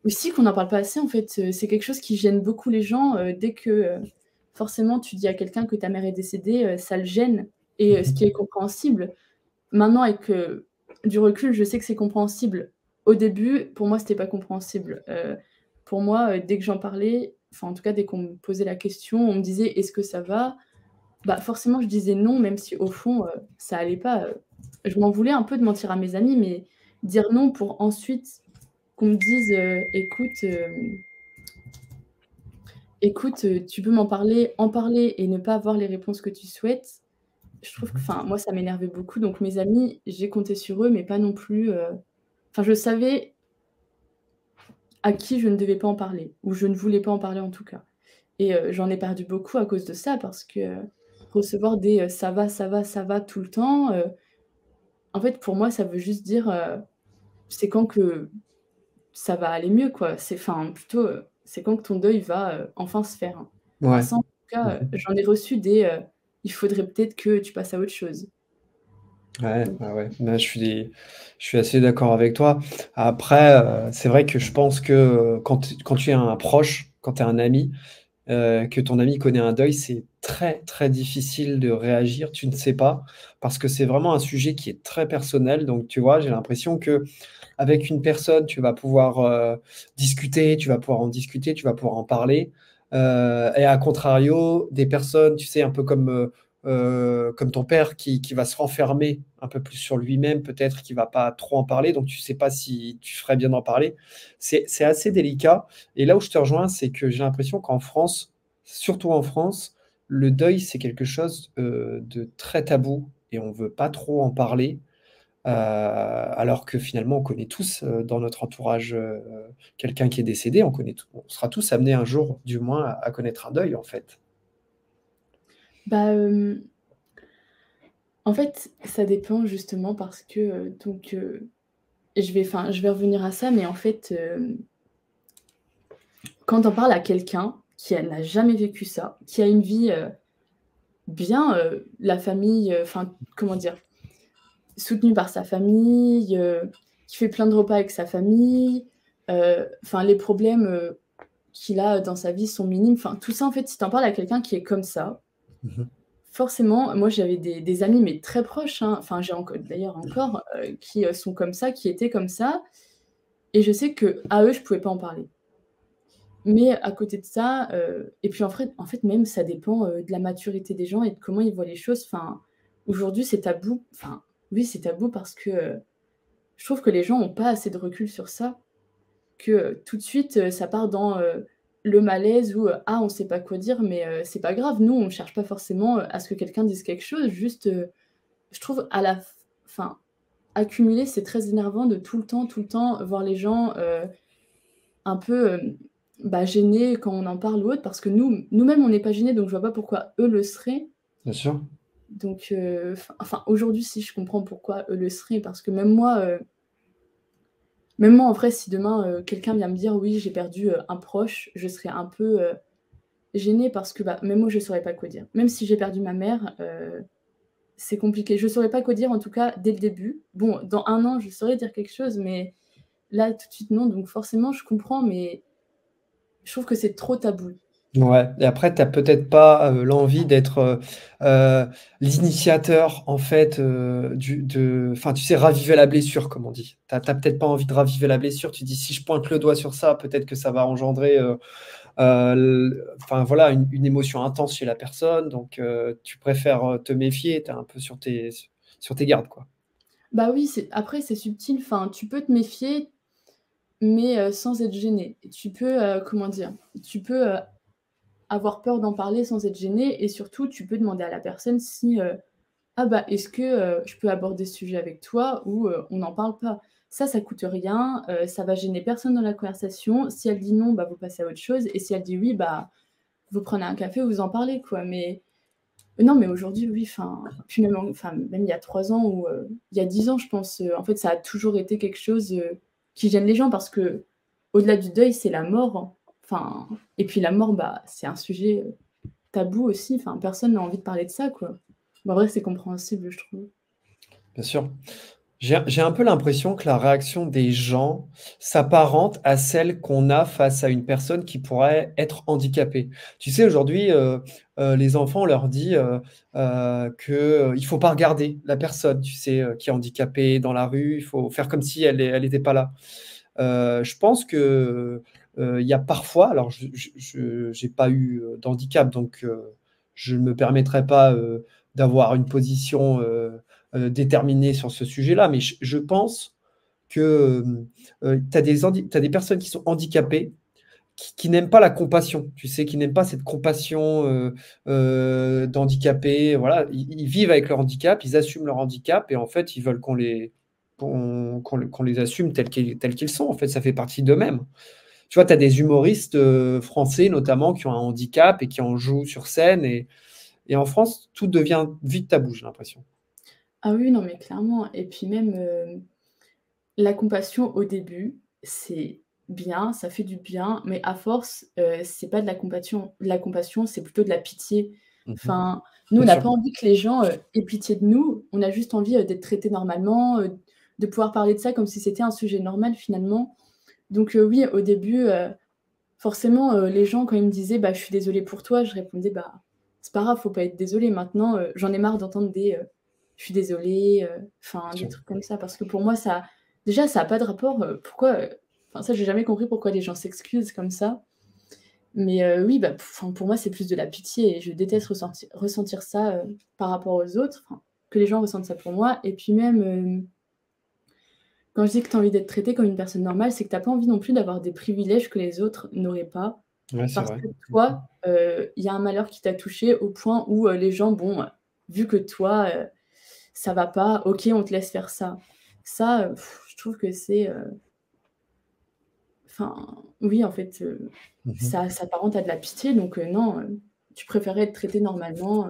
aussi qu'on n'en parle pas assez en fait, c'est quelque chose qui gêne beaucoup les gens, dès que, forcément tu dis à quelqu'un que ta mère est décédée, ça le gêne et Mmh ce qui mh. est compréhensible. Maintenant avec, du recul, je sais que c'est compréhensible. Au début, pour moi, c'était pas compréhensible. Pour moi, dès que j'en parlais, enfin en tout cas dès qu'on me posait la question, on me disait: «Est-ce que ça va?» Bah, forcément je disais: «Non», même si au fond, ça allait pas, je m'en voulais un peu de mentir à mes amis, mais dire non pour ensuite qu'on me dise, «Écoute, écoute, tu peux m'en parler, en parler et ne pas avoir les réponses que tu souhaites». Je trouve que Mmh enfin, moi, ça m'énervait beaucoup, donc mes amis, j'ai compté sur eux, mais pas non plus, enfin, je savais à qui je ne devais pas en parler ou je ne voulais pas en parler, en tout cas et j'en ai perdu beaucoup à cause de ça parce que, recevoir des, «ça va, ça va, ça va» tout le temps, en fait, pour moi, ça veut juste dire, c'est quand que ça va aller mieux, quoi. C'est enfin, plutôt, c'est quand que ton deuil va, enfin se faire, hein. Enfin, Ouais. ça, en tout Mmh cas, mh. j'en ai reçu des, «Il faudrait peut-être que tu passes à autre chose». Ouais, Donc ouais, ouais. Bah, je suis assez d'accord avec toi. Après, c'est vrai que je pense que, quand tu es un proche, quand tu es un ami, que ton ami connaît un deuil, c'est très, très difficile de réagir. Tu ne sais pas, parce que c'est vraiment un sujet qui est très personnel. Donc, tu vois, j'ai l'impression qu'avec une personne, tu vas pouvoir, discuter, tu vas pouvoir en discuter, tu vas pouvoir en parler, et à contrario, des personnes, tu sais, un peu comme ton père qui va se renfermer un peu plus sur lui-même, peut-être, qui va pas trop en parler, donc tu sais pas si tu ferais bien d'en parler. C'est assez délicat et là où je te rejoins, c'est que j'ai l'impression qu'en France, surtout en France, le deuil, c'est quelque chose, de très tabou et on veut pas trop en parler. Alors que finalement, on connaît tous, dans notre entourage, quelqu'un qui est décédé, on sera tous amenés un jour, du moins, à connaître un deuil, en fait. bah, en fait, ça dépend justement parce que, donc, je vais revenir à ça, mais en fait, quand on parle à quelqu'un qui n'a jamais vécu ça, qui a une vie, bien, la famille, enfin, comment dire? Soutenue par sa famille, qui fait plein de repas avec sa famille, enfin les problèmes, qu'il a dans sa vie sont minimes. Enfin tout ça en fait, si tu en parles à quelqu'un qui est comme ça, Mmh mh. forcément moi j'avais des amis mais très proches, hein, enfin j'ai enco d'ailleurs encore, qui, sont comme ça, qui étaient comme ça et je sais qu'à eux je pouvais pas en parler. Mais à côté de ça, et puis en fait même ça dépend, de la maturité des gens et de comment ils voient les choses. Enfin, aujourd'hui c'est tabou, enfin oui c'est tabou parce que, je trouve que les gens ont pas assez de recul sur ça, que, tout de suite, ça part dans, le malaise ou, «Ah on sait pas quoi dire» mais, c'est pas grave. Nous on cherche pas forcément, à ce que quelqu'un dise quelque chose, juste, je trouve à la f enfin, accumuler c'est très énervant de tout le temps voir les gens, un peu, bah, gênés quand on en parle ou autre parce que nous-mêmes on n'est pas gênés donc je vois pas pourquoi eux le seraient. Bien sûr. Donc enfin, aujourd'hui, si, je comprends pourquoi eux le seraient parce que même moi, en vrai, si demain, quelqu'un vient me dire: «Oui, j'ai perdu, un proche», je serais un peu, gênée parce que, bah, même moi, je saurais pas quoi dire. Même si j'ai perdu ma mère, c'est compliqué. Je saurais pas quoi dire, en tout cas, dès le début. Bon, dans 1 an, je saurais dire quelque chose, mais là, tout de suite, non. Donc forcément, je comprends, mais je trouve que c'est trop tabou. Ouais et après tu as peut-être pas, l'envie d'être, l'initiateur en fait, du de enfin tu sais raviver la blessure comme on dit. Tu as peut-être pas envie de raviver la blessure, tu dis: «Si je pointe le doigt sur ça, peut-être que ça va engendrer, l enfin voilà une émotion intense chez la personne», donc tu préfères, te méfier, tu es un peu sur tes gardes quoi. Bah oui, c'est subtil, enfin, tu peux te méfier, mais sans être gêné. Tu peux, comment dire? Tu peux, avoir peur d'en parler sans être gêné et surtout, tu peux demander à la personne si, «Ah bah, est-ce que, je peux aborder ce sujet avec toi ou on n'en parle pas?» Ça coûte rien, ça va gêner personne dans la conversation. Si elle dit non, bah, vous passez à autre chose et si elle dit oui, bah, vous prenez un café, vous en parlez, quoi. Mais non, mais aujourd'hui, oui, enfin, puis même il y a 3 ans ou il y a 10 ans, je pense, en fait, ça a toujours été quelque chose, qui gêne les gens parce qu'au-delà du deuil, c'est la mort, hein. Enfin et puis la mort, bah, c'est un sujet, tabou aussi, enfin, personne n'a envie de parler de ça, quoi. Bah, en vrai, c'est compréhensible, je trouve. Bien sûr. J'ai un peu l'impression que la réaction des gens s'apparente à celle qu'on a face à une personne qui pourrait être handicapée. Tu sais, aujourd'hui, les enfants, on leur dit, que, il faut pas regarder la personne, tu sais, qui est handicapée dans la rue, il faut faire comme si elle était pas là. Je pense que, il y a parfois alors je j'ai pas eu, d'handicap donc je ne me permettrai pas, d'avoir une position, déterminée sur ce sujet-là, mais je pense que, tu as des personnes qui sont handicapées, qui n'aiment pas la compassion, tu sais? Qui n'aiment pas cette compassion, d'handicapés, voilà. Ils vivent avec leur handicap, ils assument leur handicap et en fait, ils veulent qu'on les assume tels qu'ils sont. En fait, ça fait partie d'eux-mêmes. Tu vois, tu as des humoristes, français notamment qui ont un handicap et qui en jouent sur scène et en France, tout devient vite tabou, j'ai l'impression. Ah oui, non, mais clairement et puis même, la compassion au début, c'est bien, ça fait du bien, mais à force, c'est pas de la compassion. La compassion, c'est plutôt de la pitié. Mmh. Enfin, nous, on Bien n'a sûr. pas envie que les gens, aient pitié de nous. On a juste envie, d'être traités normalement, de pouvoir parler de ça comme si c'était un sujet normal finalement. Donc oui, au début, forcément, les gens quand ils me disaient: «Bah, je suis désolée pour toi», je répondais: «Bah, c'est pas grave, faut pas être désolé». Maintenant, j'en ai marre d'entendre des, «Je suis désolée», enfin Bien des sûr. trucs comme ça parce que pour moi ça déjà ça a pas de rapport, pourquoi, enfin ça j'ai jamais compris pourquoi les gens s'excusent comme ça. Mais oui, bah, enfin pour moi c'est plus de la pitié et je déteste ressentir ça, par rapport aux autres, enfin que les gens ressentent ça pour moi et puis même, quand je dis que tu as envie d'être traité comme une personne normale, c'est que tu as pas envie non plus d'avoir des privilèges que les autres n'auraient pas. Ouais, c'est Parce vrai. que Mmh mh. toi, il y a un malheur qui t'a touché au point où, les gens, bon, vu que toi, ça va pas, OK, on te laisse faire ça. Ça, je trouve que c'est, enfin, oui, en fait, Mmh. ça s'apparente à de la pitié donc non, tu préférais être traité normalement,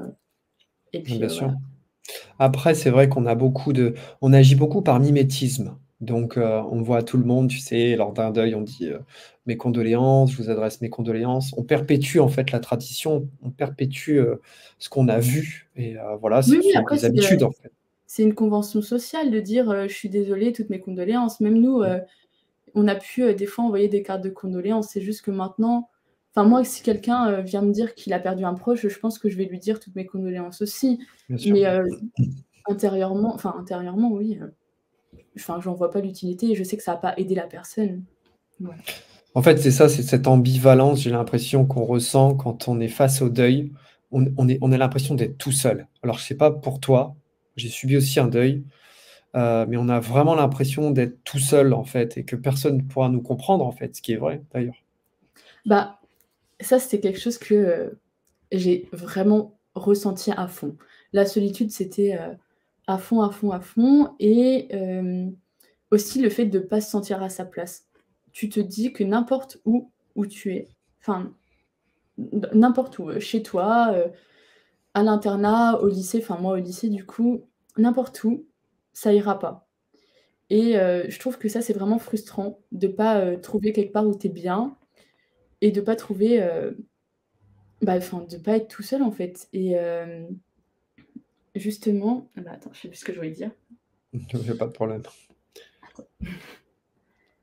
et puis, Bien sûr. voilà. Après, c'est vrai on agit beaucoup par mimétisme. Donc, on voit à tout le monde, tu sais, lors d'un deuil, on dit, «Mes condoléances, je vous adresse mes condoléances». On perpétue en fait la tradition, on perpétue, ce qu'on a vu et voilà, Oui, ce oui, sont après des habitudes en fait. c'est une convention sociale de dire, «Je suis désolée, toutes mes condoléances». Même nous, Mmh, on a pu, des fois envoyer des cartes de condoléances. C'est juste que maintenant enfin moi, si quelqu'un, vient me dire qu'il a perdu un proche, je pense que je vais lui dire toutes mes condoléances aussi. bien sûr. Mais, intérieurement oui, enfin j'en vois pas l'utilité et je sais que ça va pas aider la personne. Voilà. En fait, c'est ça, c'est cette ambivalence, j'ai l'impression qu'on ressent quand on est face au deuil. On a l'impression d'être tout seul. Alors je sais pas pour toi, j'ai subi aussi un deuil. Mais on a vraiment l'impression d'être tout seul, en fait et que personne ne pourra nous comprendre, en fait, ce qui est vrai, d'ailleurs. Bah, ça, c'était quelque chose que, j'ai vraiment ressenti à fond. La solitude, c'était, à fond, à fond, à fond et aussi le fait de pas se sentir à sa place. Tu te dis que n'importe où tu es, enfin n'importe où, chez toi, à l'internat, au lycée, enfin moi au lycée du coup, n'importe où, ça ira pas et je trouve que ça, c'est vraiment frustrant de pas, trouver quelque part où tu es bien et de pas trouver, bah, enfin de pas être tout seul en fait et justement ah bah, attends, je sais plus ce que je voulais dire. Il y a pas de problème.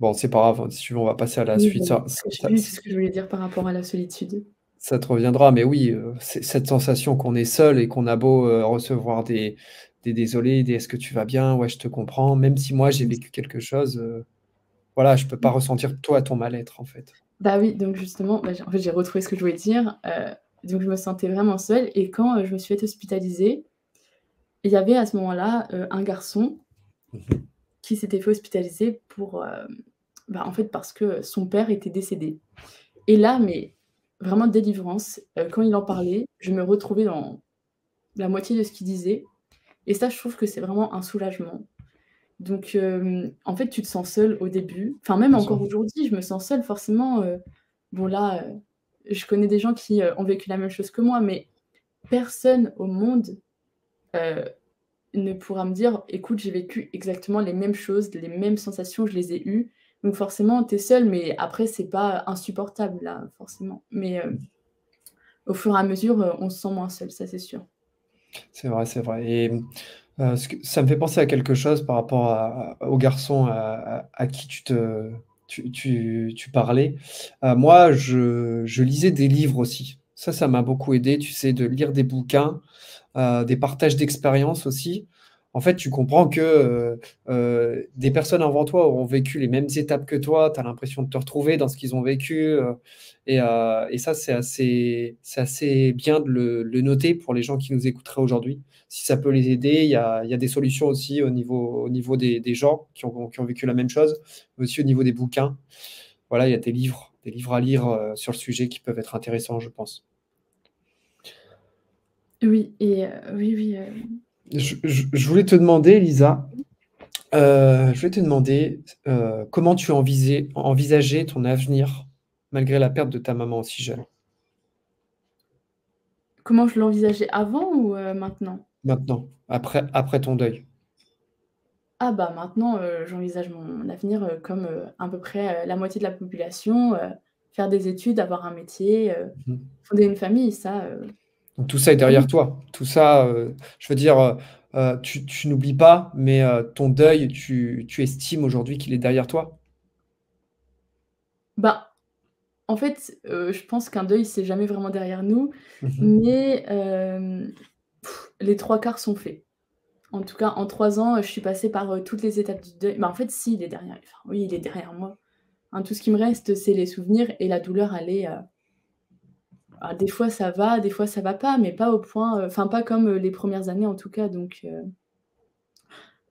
Bon, c'est pas grave, hein, si tu veux, on va passer à la Oui, suite. voilà, parce que je sais plus du tout ce que je voulais dire par rapport à la solitude. Ça te reviendra, mais oui, c'est cette sensation qu'on est seul et qu'on a beau, recevoir des désolés, des «Est-ce que tu vas bien? Ouais, je te comprends», même si moi j'ai vécu quelque chose, voilà, je peux pas ressentir toi ton mal-être, en fait. Bah oui, donc justement, bah, j'ai retrouvé ce que je voulais dire, donc je me sentais vraiment seule et quand, je me suis fait hospitaliser, il y avait à ce moment-là, un garçon Mmh mh. qui s'était fait hospitaliser pour, bah, en fait, parce que son père était décédé et là, mais vraiment délivrance, quand il en parlait, je me retrouvais dans la moitié de ce qu'il disait et ça, je trouve que c'est vraiment un soulagement. Donc en fait, tu te sens seule au début, enfin même Bien sûr. encore aujourd'hui, je me sens seule forcément, bon là, je connais des gens qui, ont vécu la même chose que moi, mais personne au monde, heu, ne pourra me dire: «Écoute, j'ai vécu exactement les mêmes choses, les mêmes sensations, je les ai eues». Donc forcément, tu es seule, mais après c'est pas insupportable là, forcément. Mais au fur et à mesure, on se sent moins seul, ça c'est sûr. C'est vrai et ce que ça me fait penser à quelque chose par rapport au garçon à qui tu parlais. Moi, je lisais des livres aussi. Ça m'a beaucoup aidé, tu sais, de lire des bouquins, des partages d'expériences aussi. En fait, tu comprends que, des personnes avant toi auront vécu les mêmes étapes que toi. Tu as l'impression de te retrouver dans ce qu'ils ont vécu, et ça, c'est assez bien de le noter pour les gens qui nous écouteraient aujourd'hui. Si ça peut les aider, il y a des solutions aussi au niveau des gens qui ont vécu la même chose, mais aussi au niveau des bouquins. Voilà, il y a des livres à lire, sur le sujet qui peuvent être intéressants, je pense. Oui et oui, oui, Je voulais te demander, Lisa, je voulais te demander, comment tu envisageais ton avenir malgré la perte de ta maman aussi jeune? comment je l'envisageais avant ou maintenant? Maintenant, après ton deuil? Ah bah, maintenant, j'envisage mon avenir, comme, à peu près, la moitié de la population, faire des études, avoir un métier, Mmh. fonder une famille, ça, Donc tout ça est ah derrière oui. toi. Tout ça, je veux dire, tu n'oublies pas, mais ton deuil, tu estimes aujourd'hui qu'il est derrière toi? Bah, en fait, je pense qu'un deuil, c'est jamais vraiment derrière nous, Mmh mh. mais les 3/4 sont faits. En tout cas, en 3 ans, je suis passée par, toutes les étapes du deuil. Bah, en fait, si, il est derrière enfin, oui, il est derrière moi. Hein, tout ce qui me reste, c'est les souvenirs et la douleur, elle est, ah, des fois ça va, des fois ça va pas, mais pas au point, enfin pas comme, les premières années en tout cas, donc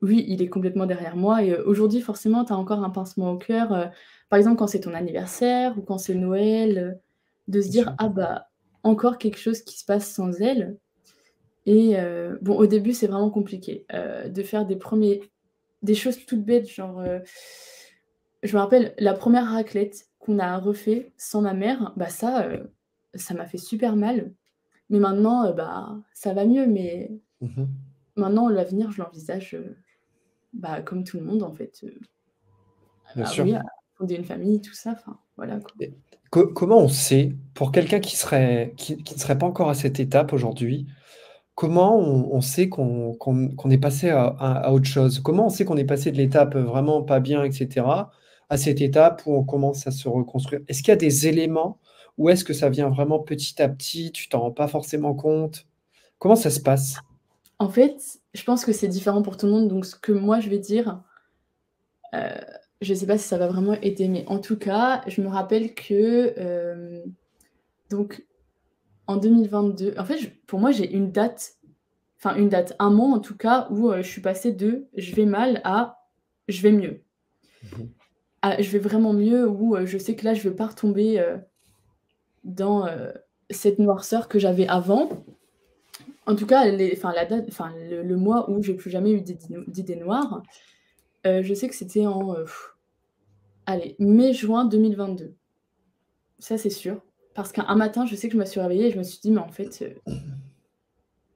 oui, il est complètement derrière moi et aujourd'hui forcément tu as encore un pincement au cœur, par exemple quand c'est ton anniversaire ou quand c'est Noël, de se Bien dire: sûr. «Ah bah, encore quelque chose qui se passe sans elle» et bon au début c'est vraiment compliqué, de faire des choses toutes bêtes genre, je me rappelle la première raclette qu'on a refait sans ma mère, bah ça m'a fait super mal. Mais maintenant, bah, ça va mieux, mais Mmh mh. maintenant l'avenir, je l'envisage, bah, comme tout le monde en fait, Bien sûr. oui, à fonder une famille, tout ça, enfin, voilà quoi. Et comment on sait, pour quelqu'un qui ne serait pas encore à cette étape aujourd'hui, comment on sait qu'on est passé à autre chose? Comment on sait qu'on est passé de l'étape, vraiment pas bien et cetera, à cette étape où on commence à se reconstruire? Est-ce qu'il y a des éléments ou est-ce que ça vient vraiment petit à petit, tu t'en rends pas forcément compte? Comment ça se passe? En fait, je pense que c'est différent pour tout le monde, donc ce que moi je vais dire, heu, je sais pas si ça va vraiment aider, mais en tout cas, je me rappelle que, donc en 2022 en fait, pour moi, j'ai une date, enfin une date, un mois en tout cas où, je suis passée de «je vais mal» à «je vais mieux». Mmh mh. À «je vais vraiment mieux» où, je sais que là, je vais pas retomber, dans, cette noirceur que j'avais avant. En tout cas, la date enfin le mois où j'ai plus jamais eu d'idées noires, je sais que c'était en, allez, mai-juin 2022. Ça, c'est sûr. Parce qu'un matin, je sais que je me suis réveillée et je me suis dit: «Mais en fait,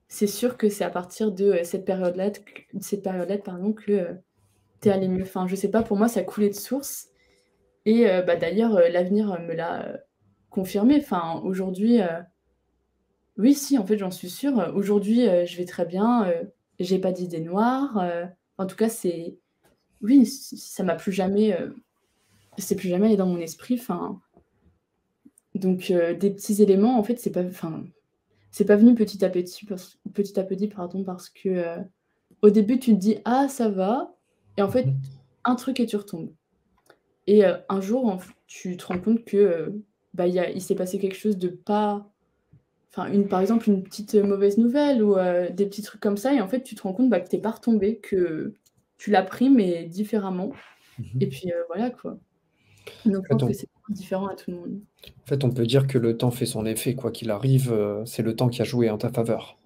c'est sûr que c'est à partir de, cette période-là, pardon, que, tu es allé mieux. Enfin, je sais pas, pour moi, ça coulait de source et bah, d'ailleurs, l'avenir, me l'a, confirmé. Enfin, aujourd'hui, oui, si, en fait, j'en suis sûre. Aujourd'hui, je vais très bien, j'ai pas d'idées noires, en tout cas, c'est oui, ça m'a plus jamais, c'est plus jamais allé dans mon esprit, enfin, donc des petits éléments, en fait, c'est pas venu petit à petit, pardon, parce que, au début, tu te dis: «Ah, ça va» et en fait, Mmh. un truc et tu retombes et un jour, tu te rends compte que, bah, il s'est passé quelque chose de pas enfin, par exemple, une petite, mauvaise nouvelle ou des petits trucs comme ça et en fait, tu te rends compte, bah, que tu es pas retombé, que tu l'as pris mais différemment et Mmh. puis, voilà, quoi. Donc je En fait, pense que on c'est différent à tout le monde. en fait, on peut dire que le temps fait son effet, quoi qu'il arrive, c'est le temps qui a joué en ta faveur.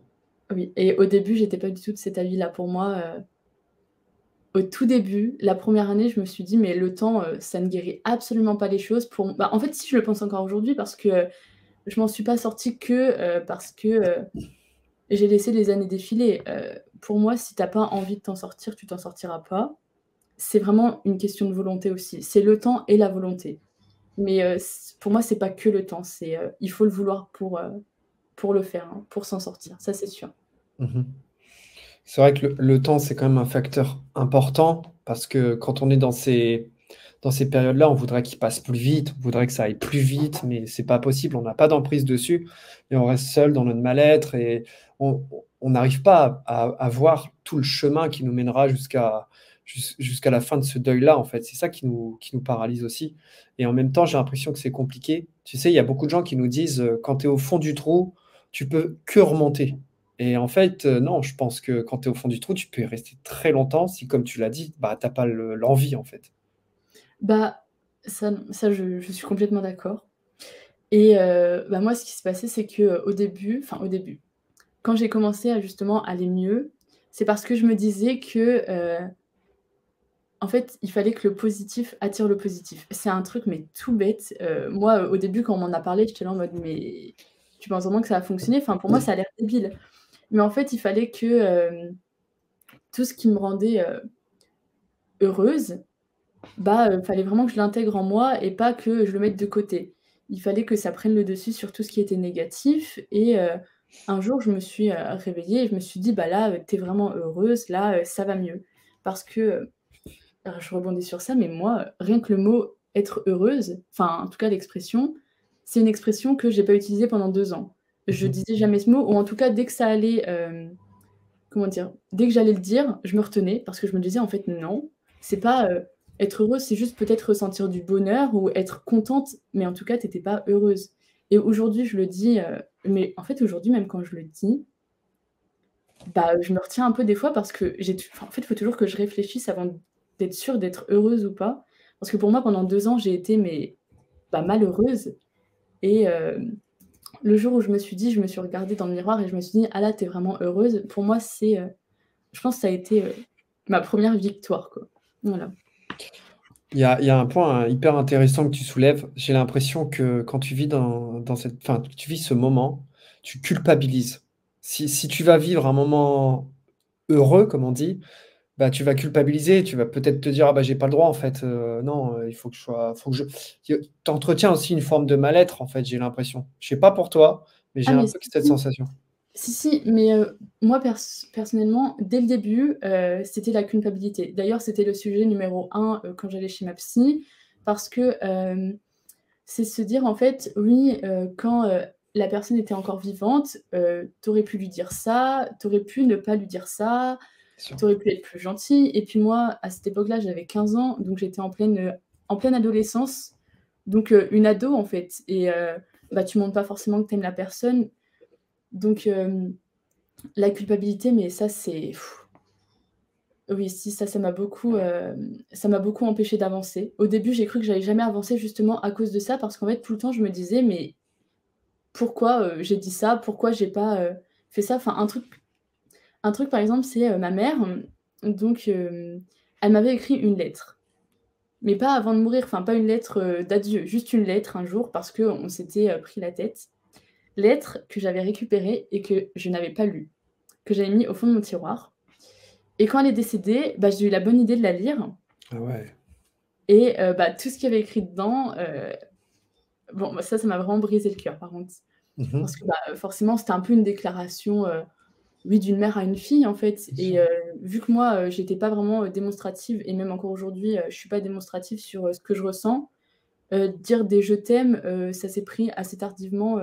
Oui et au début, j'étais pas du tout de cet avis-là. Pour moi, au tout début, la première année, je me suis dit: «Mais le temps, ça ne guérit absolument pas les choses». Bah, en fait, si, je le pense encore aujourd'hui parce que, je m'en suis pas sortie que, parce que, j'ai laissé les années défiler. Pour moi, si tu as pas envie de t'en sortir, tu t'en sortiras pas. C'est vraiment une question de volonté aussi. C'est le temps et la volonté. Mais, pour moi, c'est pas que le temps, il faut le vouloir pour le faire, hein, pour s'en sortir, ça c'est sûr. Mmh. C'est vrai que le temps, c'est quand même un facteur important parce que quand on est dans ces périodes-là, on voudrait qu'il passe plus vite, on voudrait que ça aille plus vite, mais c'est pas possible. On n'a pas d'emprise dessus et on reste seul dans notre mal-être et on n'arrive pas à voir tout le chemin qui nous mènera jusqu'à la fin de ce deuil-là, en fait. C'est ça qui nous paralyse aussi et en même temps, j'ai l'impression que c'est compliqué. Tu sais, il y a beaucoup de gens qui nous disent, «Quand tu es au fond du trou, tu peux que remonter». Et en fait, non, je pense que quand tu es au fond du trou, tu peux y rester très longtemps si, comme tu l'as dit, bah, tu as pas l'envie, en fait. Bah, ça je suis complètement d'accord et bah, moi ce qui s'est passé c'est que, au début, quand j'ai commencé à justement aller mieux, c'est parce que je me disais que, en fait, il fallait que le positif attire le positif. C'est un truc mais tout bête, moi, au début quand on m'en a parlé, j'étais là en mode: «Mais tu penses vraiment que ça va fonctionner?» Enfin pour moi ça a l'air débile. Mais en fait, il fallait que, tout ce qui me rendait, heureuse, bah, fallait vraiment que je l'intègre en moi et pas que je le mette de côté. Il fallait que ça prenne le dessus sur tout ce qui était négatif et un jour je me suis, réveillée et je me suis dit: «Bah là, tu es vraiment heureuse, là, ça va mieux». Parce que, alors je rebondis sur ça, mais moi, rien que le mot être heureuse, enfin en tout cas l'expression, c'est une expression que j'ai pas utilisée pendant 2 ans. Je Mmh. disais jamais ce mot ou en tout cas dès que ça allait, comment dire? Dès que j'allais le dire, je me retenais parce que je me disais: «En fait, non, c'est pas, être heureuse, c'est juste peut-être ressentir du bonheur ou être contente, mais en tout cas, tu étais pas heureuse» et aujourd'hui, je le dis, mais en fait, aujourd'hui, même quand je le dis, bah, je me retiens un peu des fois parce que en fait, il faut toujours que je réfléchisse avant d'être sûre d'être heureuse ou pas. Parce que pour moi, pendant 2 ans, j'ai été mais, bah, malheureuse et le jour où je me suis regardée dans le miroir et je me suis dit: «Ah là, tu es vraiment heureuse», pour moi, je pense que ça a été, ma première victoire, quoi. Voilà. Il y a un point, hyper intéressant que tu soulèves. J'ai l'impression que quand tu vis dans cette enfin, tu vis ce moment, tu culpabilises. Si tu vas vivre un moment heureux, comme on dit, bah, tu vas culpabiliser, tu vas peut-être te dire: «Ah bah, j'ai pas le droit en fait, non, il faut que je sois faut que je» tu entretiens aussi une forme de mal-être en fait, j'ai l'impression. Je sais pas pour toi, mais j'ai Ah un mais peu cette sensation. si, mais moi personnellement, dès le début, c'était la culpabilité. D'ailleurs, c'était le sujet numéro un quand j'allais chez ma psy parce que, c'est se dire en fait: «Oui, quand, la personne était encore vivante, tu aurais pu lui dire ça, tu aurais pu ne pas lui dire ça, Bien sûr. tu aurais pu être plus gentil» et puis moi, à cette époque-là, j'avais 15 ans, donc j'étais en pleine adolescence, donc une ado en fait et bah, tu montres pas forcément que tu aimes la personne, donc la culpabilité, mais ça c'est oui, si ça ça m'a beaucoup empêchée d'avancer. Au début, j'ai cru que j'allais jamais avancer justement à cause de ça, parce qu'en fait, tout le temps, je me disais: «Mais pourquoi, j'ai dit ça? Pourquoi j'ai pas, fait ça?» Enfin, un truc par exemple, c'est, ma mère, donc elle m'avait écrit une lettre, mais pas avant de mourir, enfin pas une lettre, d'adieu, juste une lettre un jour parce qu'on s'était, pris la tête. Lettre que j'avais récupérée et que je n'avais pas lue. que j'avais mis au fond de mon tiroir et quand elle est décédée, bah, j'ai eu la bonne idée de la lire Ah ouais. et bah, tout ce qu'il y avait écrit dedans, bon, bah, ça m'a vraiment brisé le cœur par contre. Parce Mmh. que, bah, forcément, c'était un peu une déclaration, oui, d'une mère à une fille, en fait Bien et sûr. vu que moi, j'étais pas vraiment, démonstrative et même encore aujourd'hui, je suis pas démonstrative sur, ce que je ressens, dire des «je t'aime», ça s'est pris assez tardivement,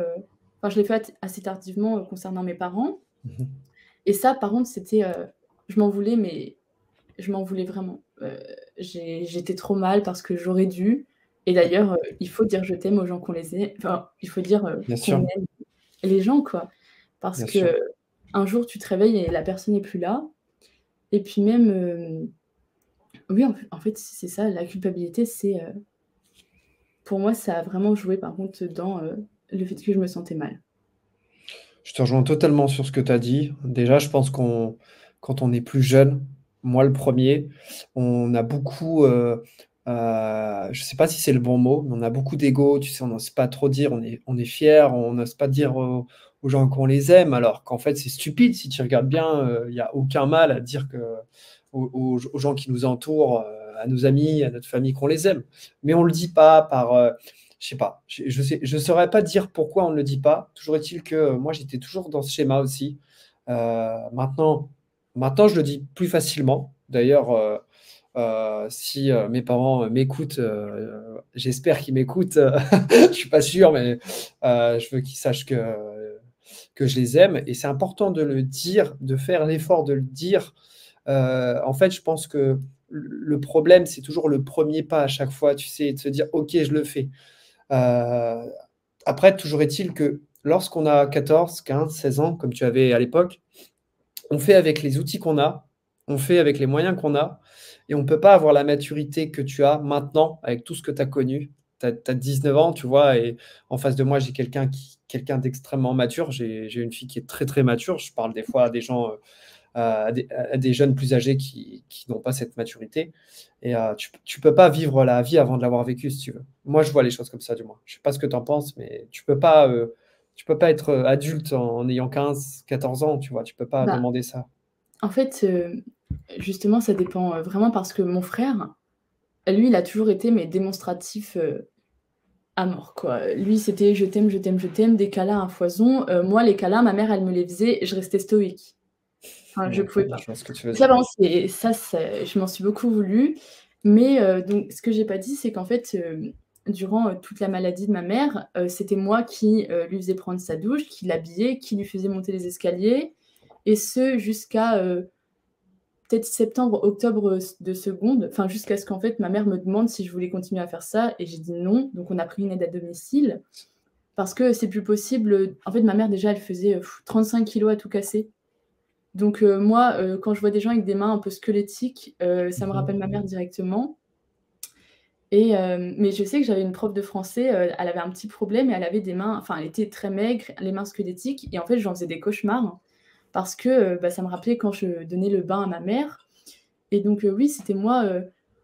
enfin, je l'ai fait assez tardivement, concernant mes parents Mmh. et ça, par contre, c'était, je m'en voulais, mais je m'en voulais vraiment. J'étais trop mal parce que j'aurais dû et d'ailleurs, il faut dire «je t'aime» aux gens qu'on les ai enfin, il faut dire, Bien qu'on sûr, aime les gens, quoi. Parce bien sûr. que un jour, tu te réveilles et la personne n'est plus là et puis même, oui, en fait, c'est ça, la culpabilité, c'est, pour moi, ça a vraiment joué par contre dans, le fait que je me sentais mal. Je te rejoins totalement sur ce que tu as dit. Déjà, je pense quand on est plus jeune, moi le premier, on a beaucoup, je sais pas si c'est le bon mot, mais on a beaucoup d'ego, tu sais, on n'ose pas trop dire, on est fier, on n'ose pas dire aux gens qu'on les aime, alors qu'en fait, c'est stupide si tu regardes bien, il y a aucun mal à dire que aux gens qui nous entourent, à nos amis, à notre famille qu'on les aime. Mais on le dit pas par, je sais pas, je saurais pas dire pourquoi on ne le dit pas. Toujours est-il que moi, j'étais toujours dans ce schéma aussi. Maintenant, je le dis plus facilement. D'ailleurs, si mes parents m'écoutent, j'espère qu'ils m'écoutent. Je suis pas sûr, mais je veux qu'ils sachent que je les aime. Et c'est important de le dire, de faire l'effort de le dire. En fait, je pense que le problème, c'est toujours le premier pas à chaque fois, tu sais, de se dire, OK, je le fais. Euh, Après, toujours est-il que lorsqu'on a 14, 15, 16 ans, comme tu avais à l'époque, on fait avec les outils qu'on a, on fait avec les moyens qu'on a, et on ne peut pas avoir la maturité que tu as maintenant avec tout ce que tu as connu. Tu as 19 ans, tu vois, et en face de moi, j'ai quelqu'un d'extrêmement mature. J'ai une fille qui est très, très mature. Je parle des fois à des gens, à des jeunes plus âgés qui n'ont pas cette maturité. Et tu peux pas vivre la vie avant de l'avoir vécue, si tu veux. Moi, je vois les choses comme ça, du moins. Je sais pas ce que tu en penses, mais tu peux pas être adulte en ayant 15, 14 ans, tu vois. Tu peux pas Bah, demander ça. en fait, justement, ça dépend, vraiment parce que mon frère, lui, il a toujours été mais démonstratif, à mort, quoi. Lui, c'était: «Je t'aime, je t'aime, je t'aime», des câlins à foison. Moi, les câlins, ma mère, elle me les faisait, je restais stoïque. Enfin, je pouvais D'accord, pas. je vois ce que tu veux Ça, dire. par contre, c'est je m'en suis beaucoup voulu, mais donc ce que j'ai pas dit, c'est qu'en fait, durant, toute la maladie de ma mère, c'était moi qui, lui faisais prendre sa douche, qui l'habillais, qui lui faisais monter les escaliers et ce jusqu'à, peut-être septembre, octobre, de seconde, enfin jusqu'à ce qu'en fait ma mère me demande si je voulais continuer à faire ça et j'ai dit: «Non», donc on a pris une aide à domicile parce que c'est plus possible, en fait ma mère déjà elle faisait, 35 kilogrammes à tout casser. Donc moi, quand je vois des gens avec des mains un peu squelettiques, ça me rappelle ma Mhm. mère directement et mais je sais que j'avais une prof de français, elle avait un petit problème et elle avait des mains enfin elle était très maigre, les mains squelettiques et en fait j'en faisais des cauchemars parce que, bah, ça me rappelait quand je donnais le bain à ma mère et donc oui, c'était moi,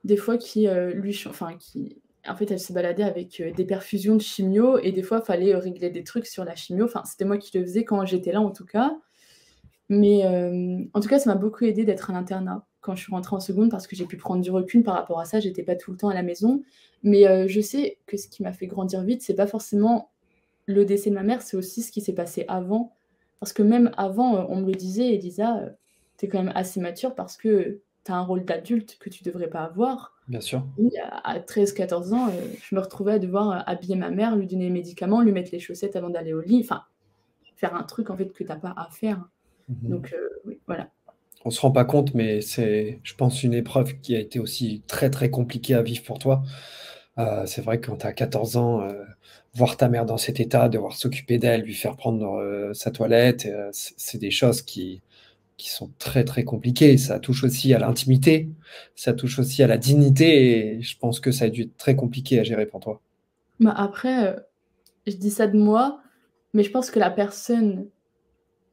des fois qui, lui ch enfin qui en fait, elle se baladait avec, des perfusions de chimio et des fois, fallait, régler des trucs sur la chimio. Enfin, c'était moi qui le faisais quand j'étais là, en tout cas. Mais en tout cas, ça m'a beaucoup aidée d'être à l'internat quand je suis rentrée en seconde parce que j'ai pu prendre du recul par rapport à ça. J'étais pas tout le temps à la maison. Mais je sais que ce qui m'a fait grandir vite, c'est pas forcément le décès de ma mère, c'est aussi ce qui s'est passé avant. Parce que même avant, on me le disait: «Elisa, tu es quand même assez mature parce que tu as un rôle d'adulte que tu devrais pas avoir». Bien sûr. Oui, à 13-14 ans, je me retrouvais à devoir, habiller ma mère, lui donner les médicaments, lui mettre les chaussettes avant d'aller au lit, enfin, faire un truc en fait que tu as pas à faire. Mhm. Donc oui, voilà. On se rend pas compte, mais c'est, je pense, une épreuve qui a été aussi très, très compliquée à vivre pour toi. C'est vrai que quand tu as 14 ans, voir ta mère dans cet état, devoir s'occuper d'elle, lui faire prendre sa toilette, c'est des choses qui sont très, très compliquées. Ça touche aussi à l'intimité, ça touche aussi à la dignité, et je pense que ça a dû être très compliqué à gérer pour toi. Bah, après, je dis ça de moi, mais je pense que la personne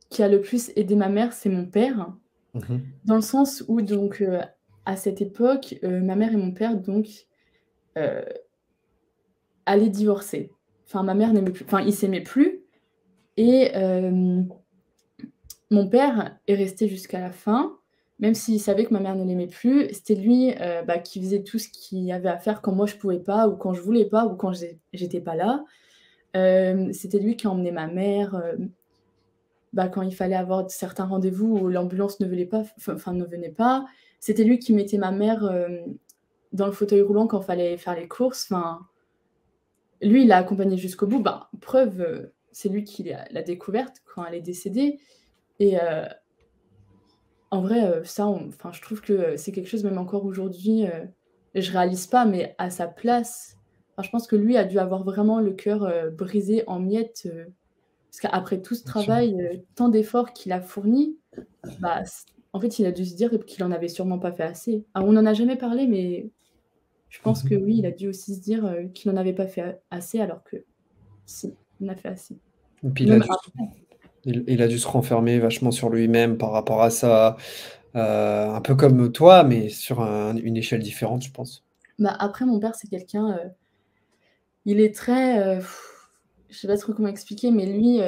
qui a le plus aidé ma mère, c'est mon père. Mhm. Dans le sens où donc, à cette époque, ma mère et mon père donc, heu, allaient divorcer. Enfin ma mère n'aimait plus enfin ils s'aimaient plus et mon père est resté jusqu'à la fin, même s'il savait que ma mère ne l'aimait plus. C'était lui, bah, qui faisait tout ce qu'il y avait à faire quand moi je pouvais pas ou quand je voulais pas ou quand j'étais pas là. C'était lui qui emmenait ma mère, bah, quand il fallait avoir certains rendez-vous où l'ambulance ne venait pas, enfin ne venait pas. C'était lui qui mettait ma mère, dans le fauteuil roulant quand fallait faire les courses. Enfin, lui, il l'a accompagnée jusqu'au bout. Bah, preuve, c'est lui qui l'a découverte quand elle est décédée et en vrai, ça enfin, je trouve que, c'est quelque chose même encore aujourd'hui, je réalise pas, mais à sa place, enfin, je pense que lui a dû avoir vraiment le cœur, brisé en miettes, parce qu'après tout ce Bien sûr. travail, tant d'efforts qu'il a fournis, bah, en fait, il a dû se dire qu'il en avait sûrement pas fait assez. Ah, on n'en a jamais parlé, mais je pense que Mmh. oui, il a dû aussi se dire, qu'il en avait pas fait assez alors que si, il en a fait assez. Et puis Même il a dû se renfermer vachement sur lui-même par rapport à ça, un peu comme toi, mais sur une échelle différente, je pense. bah, après mon père, c'est quelqu'un, il est très, je sais pas trop comment expliquer, mais lui,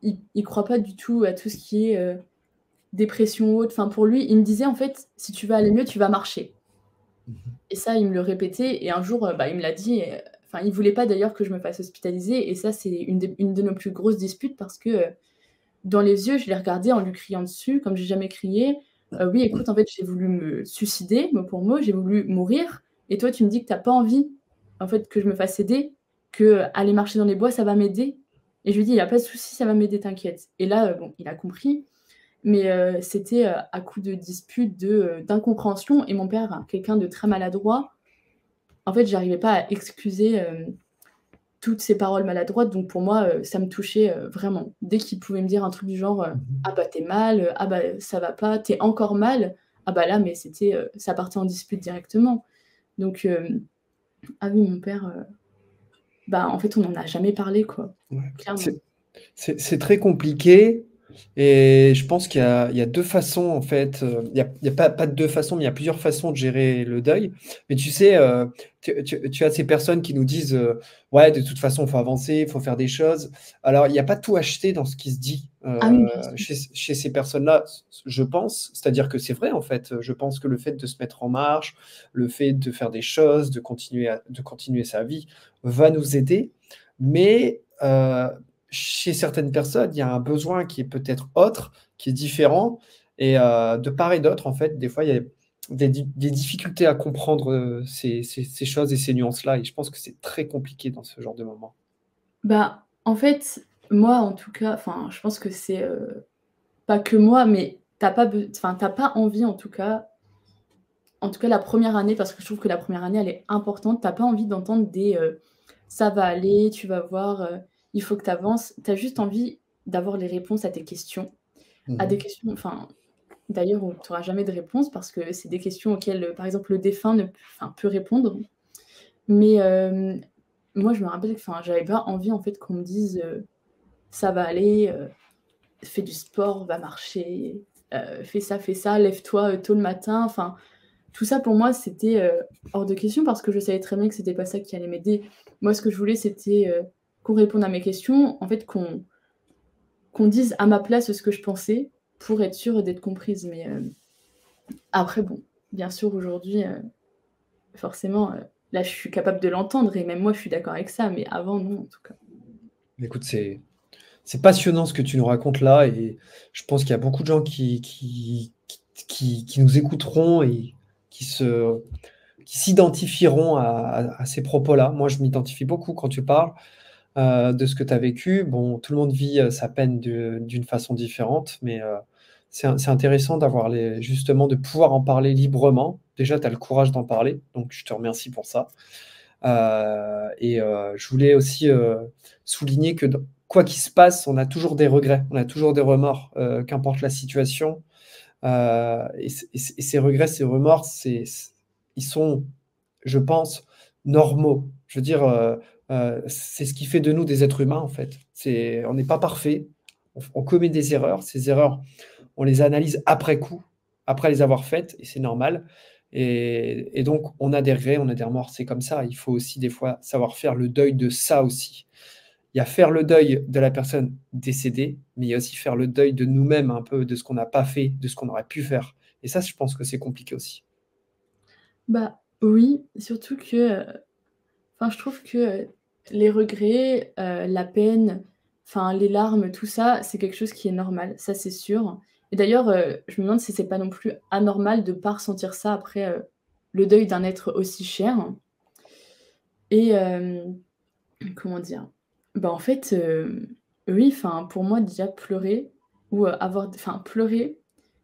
il croit pas du tout à tout ce qui est, dépression ou autre. Enfin, pour lui, il me disait en fait: «Si tu veux aller mieux, tu vas marcher». Mmh. Et ça, il me le répétait et un jour, bah, il me l'a dit, enfin, il voulait pas d'ailleurs que je me fasse hospitaliser et ça, c'est une de nos plus grosses disputes parce que, dans les yeux, je l'ai regardé en lui criant dessus, comme j'ai jamais crié: «Oui, écoute, en fait, j'ai voulu me suicider, mot pour mot, j'ai voulu mourir et toi, tu me dis que tu as pas envie, en fait, que je me fasse aider, que aller marcher dans les bois, ça va m'aider?» Et je lui dis: «Il y a pas de souci, ça va m'aider, t'inquiète». Et là, bon, il a compris, mais c'était, à coup de disputes, d'incompréhension et mon père, quelqu'un de très maladroit, en fait, j'arrivais pas à excuser, toutes ces paroles maladroites, donc pour moi, ça me touchait, vraiment. Dès qu'il pouvait me dire un truc du genre, «Ah Mmh. bah, tu es mal», «Ah bah, ça va pas», «Tu es encore mal», ah bah, là, mais c'était, ça partait en dispute directement. Donc ah oui, mon père, bah, en fait, on n'en a jamais parlé, quoi, Ouais. clairement. C'est très compliqué et je pense qu'il y a 2 façons en fait, il y a pas 2 façons, mais il y a plusieurs façons de gérer le deuil. Mais tu sais, tu as ces personnes qui nous disent, «Ouais, de toute façon, il faut avancer, il faut faire des choses». Alors, il y a pas tout acheté dans ce qui se dit, Ah oui, bien sûr. chez ces personnes-là, je pense. C'est-à-dire que c'est vrai en fait, je pense que le fait de se mettre en marche, le fait de faire des choses, de continuer sa vie va nous aider. Mais, chez certaines personnes, il y a un besoin qui est peut-être autre, qui est différent et de part et d'autre, en fait, des fois, il y a des difficultés à comprendre, ces choses et ces nuances-là et je pense que c'est très compliqué dans ce genre de moment. Bah, en fait, moi, en tout cas, enfin, je pense que c'est, pas que moi, mais tu as pas envie, en tout cas la première année, parce que je trouve que la première année, elle est importante. Tu as pas envie d'entendre des, «Ça va aller, tu vas voir, il faut que tu avances». Tu as juste envie d'avoir les réponses à tes questions, Mmh à des mh. questions, enfin, d'ailleurs où tu auras jamais de réponse parce que c'est des questions auxquelles, par exemple, le défunt ne enfin, peut répondre. Mais, moi je me rappelle que, enfin, j'avais pas envie en fait qu'on me dise, «Ça va aller, fais du sport, va marcher, fais ça, lève-toi, tôt le matin». Enfin, tout ça pour moi, c'était, hors de question parce que je savais très bien que c'était pas ça qui allait m'aider. Moi, ce que je voulais, c'était, qu'on réponde à mes questions, en fait, qu'on dise à ma place ce que je pensais pour être sûre d'être comprise. Mais, après bon, bien sûr aujourd'hui, forcément, là, je suis capable de l'entendre et même moi, je suis d'accord avec ça, mais avant non, en tout cas. Écoute, c'est passionnant ce que tu nous racontes là et je pense qu'il y a beaucoup de gens qui nous écouteront et qui se qui s'identifieront à ces propos-là. Moi, je m'identifie beaucoup quand tu parles. De ce que tu as vécu. Bon, tout le monde vit, sa peine d'une façon différente, mais c'est intéressant d'avoir justement de pouvoir en parler librement. Déjà, tu as le courage d'en parler, donc je te remercie pour ça. Et je voulais aussi, souligner que quoi qu'il se passe, on a toujours des regrets, on a toujours des remords, qu'importe la situation. Et ces regrets, ces remords, ils sont, je pense, normaux. Je veux dire, c'est ce qui fait de nous des êtres humains, en fait. On n'est pas parfait, on commet des erreurs. Ces erreurs, on les analyse après coup, après les avoir faites et c'est normal et donc on a des regrets, on a des remords, c'est comme ça. Il faut aussi des fois savoir faire le deuil de ça aussi. il y a faire le deuil de la personne décédée, mais il y a aussi faire le deuil de nous-mêmes un peu, de ce qu'on n'a pas fait, de ce qu'on aurait pu faire. Et ça, je pense que c'est compliqué aussi. Bah, oui, surtout que, enfin, je trouve que, les regrets, la peine, enfin, les larmes, tout ça, c'est quelque chose qui est normal, ça, c'est sûr. Et d'ailleurs, je me demande si c'est pas non plus anormal de pas ressentir ça après, le deuil d'un être aussi cher. Et comment dire? Bah, en fait, oui, enfin, pour moi, déjà pleurer ou, enfin, pleurer,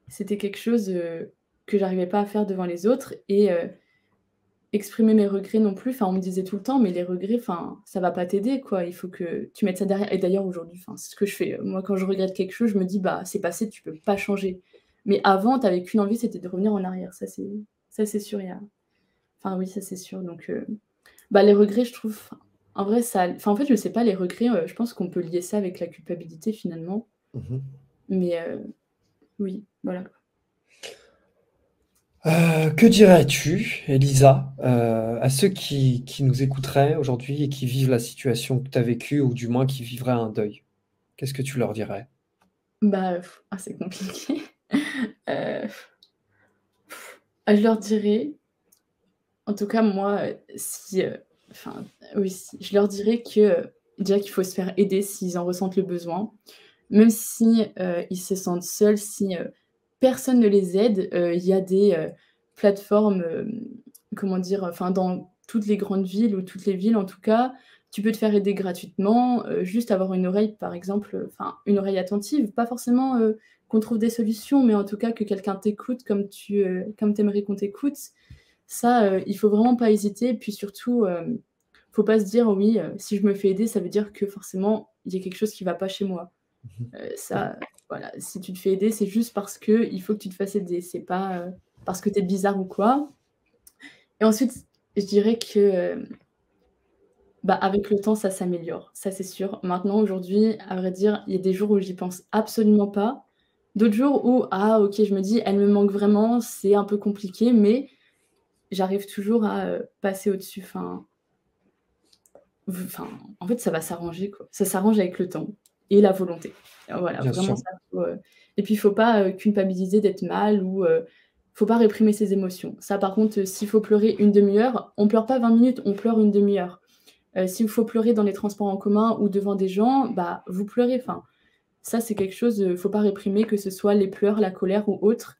c'était quelque chose, que j'arrivais pas à faire devant les autres et exprimer mes regrets non plus, enfin, on me disait tout le temps: «Mais les regrets, enfin, ça va pas t'aider, quoi, il faut que tu mettes ça derrière» et d'ailleurs aujourd'hui, enfin, c'est ce que je fais. Moi, quand je regrette quelque chose, je me dis: «Bah, c'est passé, tu peux pas changer». Mais avant, tu avais qu'une envie, c'était de revenir en arrière. Ça c'est sûr, il y a enfin, oui, ça c'est sûr donc bah, les regrets, je trouve, en vrai, ça enfin, en fait, je sais pas, les regrets, je pense qu'on peut lier ça avec la culpabilité finalement, Mmh. mais oui, voilà. Que dirais-tu, Elisa, à ceux qui nous écouteraient aujourd'hui et qui vivent la situation que tu as vécue ou du moins qui vivraient un deuil? Qu'est-ce que tu leur dirais? Bah, ah, c'est compliqué. Heu, je leur dirais, en tout cas moi, si, enfin, oui, si, je leur dirais que, déjà qu'il faut se faire aider s'ils en ressentent le besoin. Même si, ils se sentent seuls, si, personne ne les aide, il y a des, plateformes, comment dire? Enfin, dans toutes les grandes villes ou toutes les villes en tout cas, tu peux te faire aider gratuitement, juste avoir une oreille par exemple, enfin une oreille attentive, pas forcément, qu'on trouve des solutions, mais en tout cas que quelqu'un t'écoute comme tu aimerais qu'on t'écoute. Ça, il faut vraiment pas hésiter et puis surtout, faut pas se dire: «Oui, si je me fais aider, ça veut dire que forcément il y a quelque chose qui va pas chez moi». Mmh. Ça, voilà, si tu te fais aider, c'est juste parce qu'il faut que tu te fasses aider, c'est pas, parce que tu es bizarre ou quoi. Et ensuite, je dirais que, bah, avec le temps, ça s'améliore, ça c'est sûr. Maintenant, aujourd'hui, à vrai dire, il y a des jours où j'y pense absolument pas. D'autres jours où: «Ah OK», je me dis: «Elle me manque vraiment, c'est un peu compliqué», mais j'arrive toujours à, passer au-dessus. Enfin, en fait, ça va s'arranger, quoi. Ça s'arrange avec le temps et la volonté. Voilà, Bien vraiment sûr. ça, et puis il faut pas, culpabiliser d'être mal ou, faut pas réprimer ses émotions. Ça, par contre, s'il faut pleurer une demi-heure, on pleure pas 20 minutes, on pleure une demi-heure. S'il faut pleurer dans les transports en commun ou devant des gens, bah, vous pleurez. Enfin, ça, c'est quelque chose, faut pas réprimer, que ce soit les pleurs, la colère ou autre.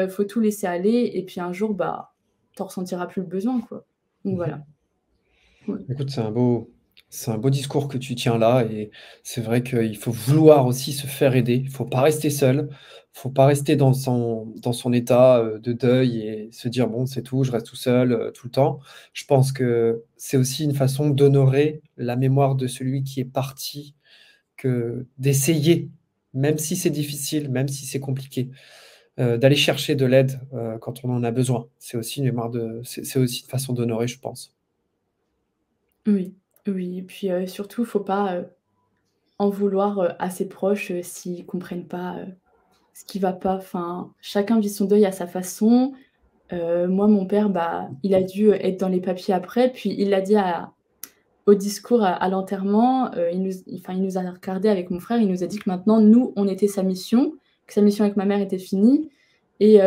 Faut tout laisser aller et puis un jour, bah, tu en ressentiras plus le besoin, quoi. Donc Mmh. voilà. Ouais. Écoute, c'est un beau discours que tu tiens là et c'est vrai qu'il faut vouloir aussi se faire aider. Il faut pas rester seul, il faut pas rester dans son état, de deuil et se dire: «Bon, c'est tout, je reste tout seul, tout le temps». Je pense que c'est aussi une façon d'honorer la mémoire de celui qui est parti, que d'essayer, même si c'est difficile, même si c'est compliqué, d'aller chercher de l'aide, quand on en a besoin. C'est aussi une mémoire de c'est aussi une façon d'honorer, je pense. Oui, oui et puis, surtout, faut pas, en vouloir, à ses proches, s'ils comprennent pas, ce qui va pas. Enfin, chacun vit son deuil à sa façon. Moi, mon père, bah, il a dû, être dans les papiers après, puis il l'a dit à au discours à l'enterrement, il nous a regardés avec mon frère, il nous a dit que maintenant, nous, on était sa mission, que sa mission avec ma mère était finie et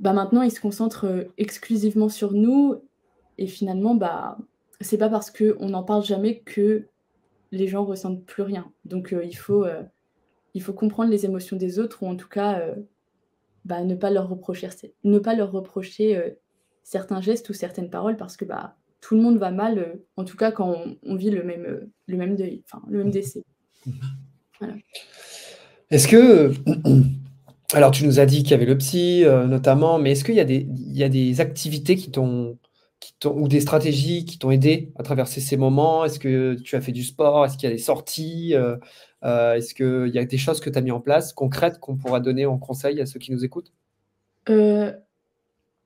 bah, maintenant, il se concentre, exclusivement sur nous et finalement, bah, c'est pas parce qu'on n'en parle jamais que les gens ressentent plus rien. Donc il faut comprendre les émotions des autres ou en tout cas, bah, ne pas leur reprocher, certains gestes ou certaines paroles parce que, bah, tout le monde va mal, en tout cas quand on vit le même deuil, enfin le même décès. Voilà. Est-ce que, alors tu nous as dit qu'il y avait le psy, notamment, mais est-ce qu'il y a il y a des activités qui t'ont ou des stratégies qui t'ont aidé à traverser ces moments? Est-ce que tu as fait du sport? Est-ce qu'il y a des sorties? Est-ce qu'il y a des choses que tu as mis en place, concrètes, qu'on pourra donner en conseil à ceux qui nous écoutent? Heu,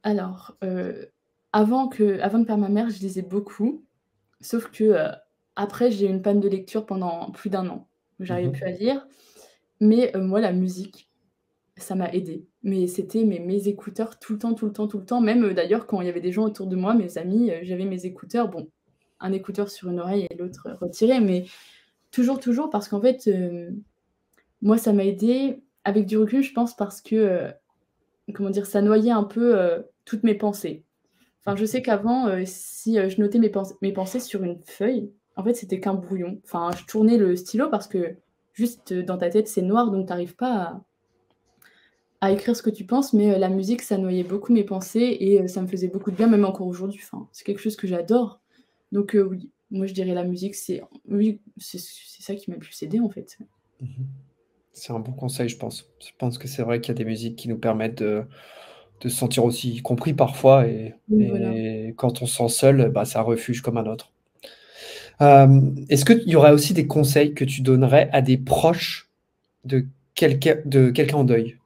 alors, avant de perdre ma mère, je lisais beaucoup, sauf que, après j'ai eu une panne de lecture pendant plus d'un an. Mmh J'arrivais mh. plus à lire, mais moi la musique, ça m'a aidée. Mais c'était mes écouteurs tout le temps, tout le temps, tout le temps. Même, d'ailleurs quand il y avait des gens autour de moi, mes amis, j'avais mes écouteurs. Bon, un écouteur sur une oreille et l'autre retiré, mais toujours parce qu'en fait, moi ça m'a aidée avec du recul, je pense parce que, comment dire? Ça noyait un peu, toutes mes pensées. Enfin, je sais qu'avant, si, je notais mes pensées sur une feuille, en fait, c'était qu'un brouillon. Enfin, je tournais le stylo parce que juste, dans ta tête, c'est noir, donc tu arrives pas à écrire ce que tu penses, mais la musique, ça noyait beaucoup mes pensées et ça me faisait beaucoup de bien, même encore aujourd'hui. Enfin, c'est quelque chose que j'adore. Donc oui, moi, je dirais la musique, oui, c'est ça qui m'a le plus aidée, en fait. Mmh. C'est un bon conseil, je pense. Je pense que c'est vrai qu'il y a des musiques qui nous permettent de se sentir aussi compris parfois Oui, voilà. et quand on se sent seul, bah, c'est un refuge comme un autre. Est-ce qu'il y aurait aussi des conseils que tu donnerais à des proches de quelqu'un en deuil?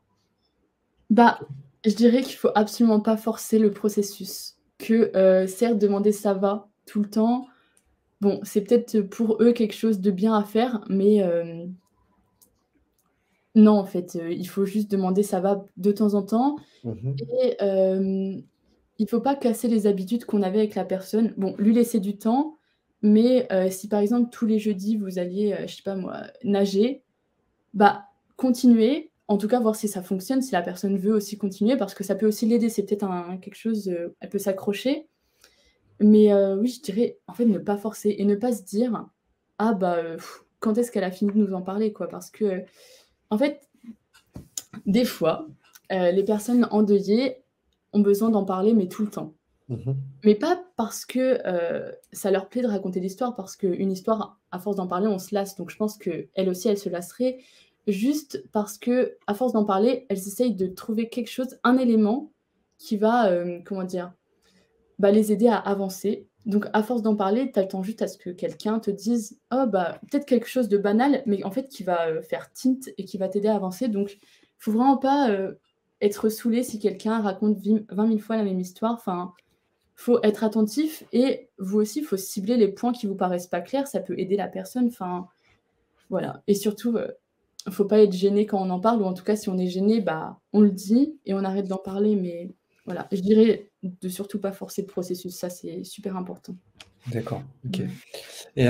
Bah, je dirais qu'il faut absolument pas forcer le processus. Que, certes, demander «ça va?» tout le temps, bon, c'est peut-être, pour eux quelque chose de bien à faire, mais non, en fait, il faut juste demander «ça va?» de temps en temps Mmh mh. et il faut pas casser les habitudes qu'on avait avec la personne. Bon, lui laisser du temps, mais si par exemple tous les jeudis vous alliez, je sais pas moi, nager, bah, continuez, en tout cas voir si ça fonctionne, si la personne veut aussi continuer parce que ça peut aussi l'aider. C'est peut-être un quelque chose, elle peut s'accrocher. Mais oui, je dirais, en fait, ne pas forcer et ne pas se dire: «Ah bah, quand est-ce qu'elle a fini de nous en parler?» quoi. Parce que, en fait, des fois, les personnes endeuillées ont besoin d'en parler, mais tout le temps. Mmh mh. Mais pas parce que, ça leur plaît de raconter l'histoire, parce qu'une histoire, à force d'en parler, on se lasse. Donc je pense qu'elles aussi, elles se lasseraient, juste parce qu'à force d'en parler, elles essayent de trouver quelque chose, un élément qui va, comment dire? Bah, les aider à avancer. Donc à force d'en parler, tu attends juste à ce que quelqu'un te dise: «Oh bah» peut-être quelque chose de banal, mais en fait qui va, faire tilt et qui va t'aider à avancer. Donc faut vraiment pas, être saoulé si quelqu'un raconte 20 000 fois la même histoire. Enfin, faut être attentif et vous aussi, faut cibler les points qui vous paraissent pas clairs, ça peut aider la personne, enfin, voilà. Et surtout, faut pas être gêné quand on en parle ou en tout cas si on est gêné, bah, on le dit et on arrête d'en parler, mais voilà, je dirais de surtout pas forcer le processus, ça c'est super important. D'accord, OK. Ouais. Et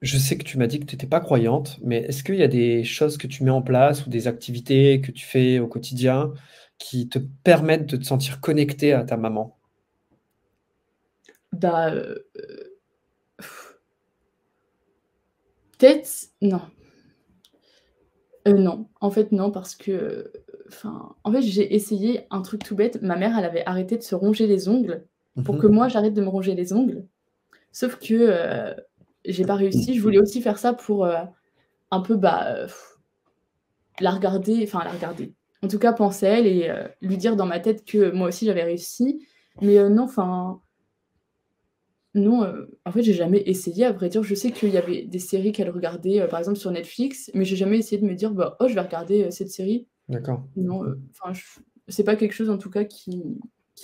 je sais que tu m'as dit que tu étais pas croyante, mais est-ce qu'il y a des choses que tu mets en place ou des activités que tu fais au quotidien qui te permettent de te sentir connectée à ta maman? Bah, peut-être non, non, en fait non parce que, enfin, en fait j'ai essayé un truc tout bête, ma mère elle avait arrêté de se ronger les ongles Mmh pour que mh. moi j'arrête de me ronger les ongles. Sauf que, j'ai pas réussi. Je voulais aussi faire ça pour, un peu, bah, la regarder. En tout cas, penser à elle et lui dire dans ma tête que moi aussi j'avais réussi. Mais, non, enfin, non, en fait, j'ai jamais essayé à vrai dire. Je sais qu'il y avait des séries qu'elle regardait, par exemple sur Netflix, mais j'ai jamais essayé de me dire: «Bah, oh, je vais regarder, cette série». D'accord. Non, enfin, je c'est pas quelque chose en tout cas qui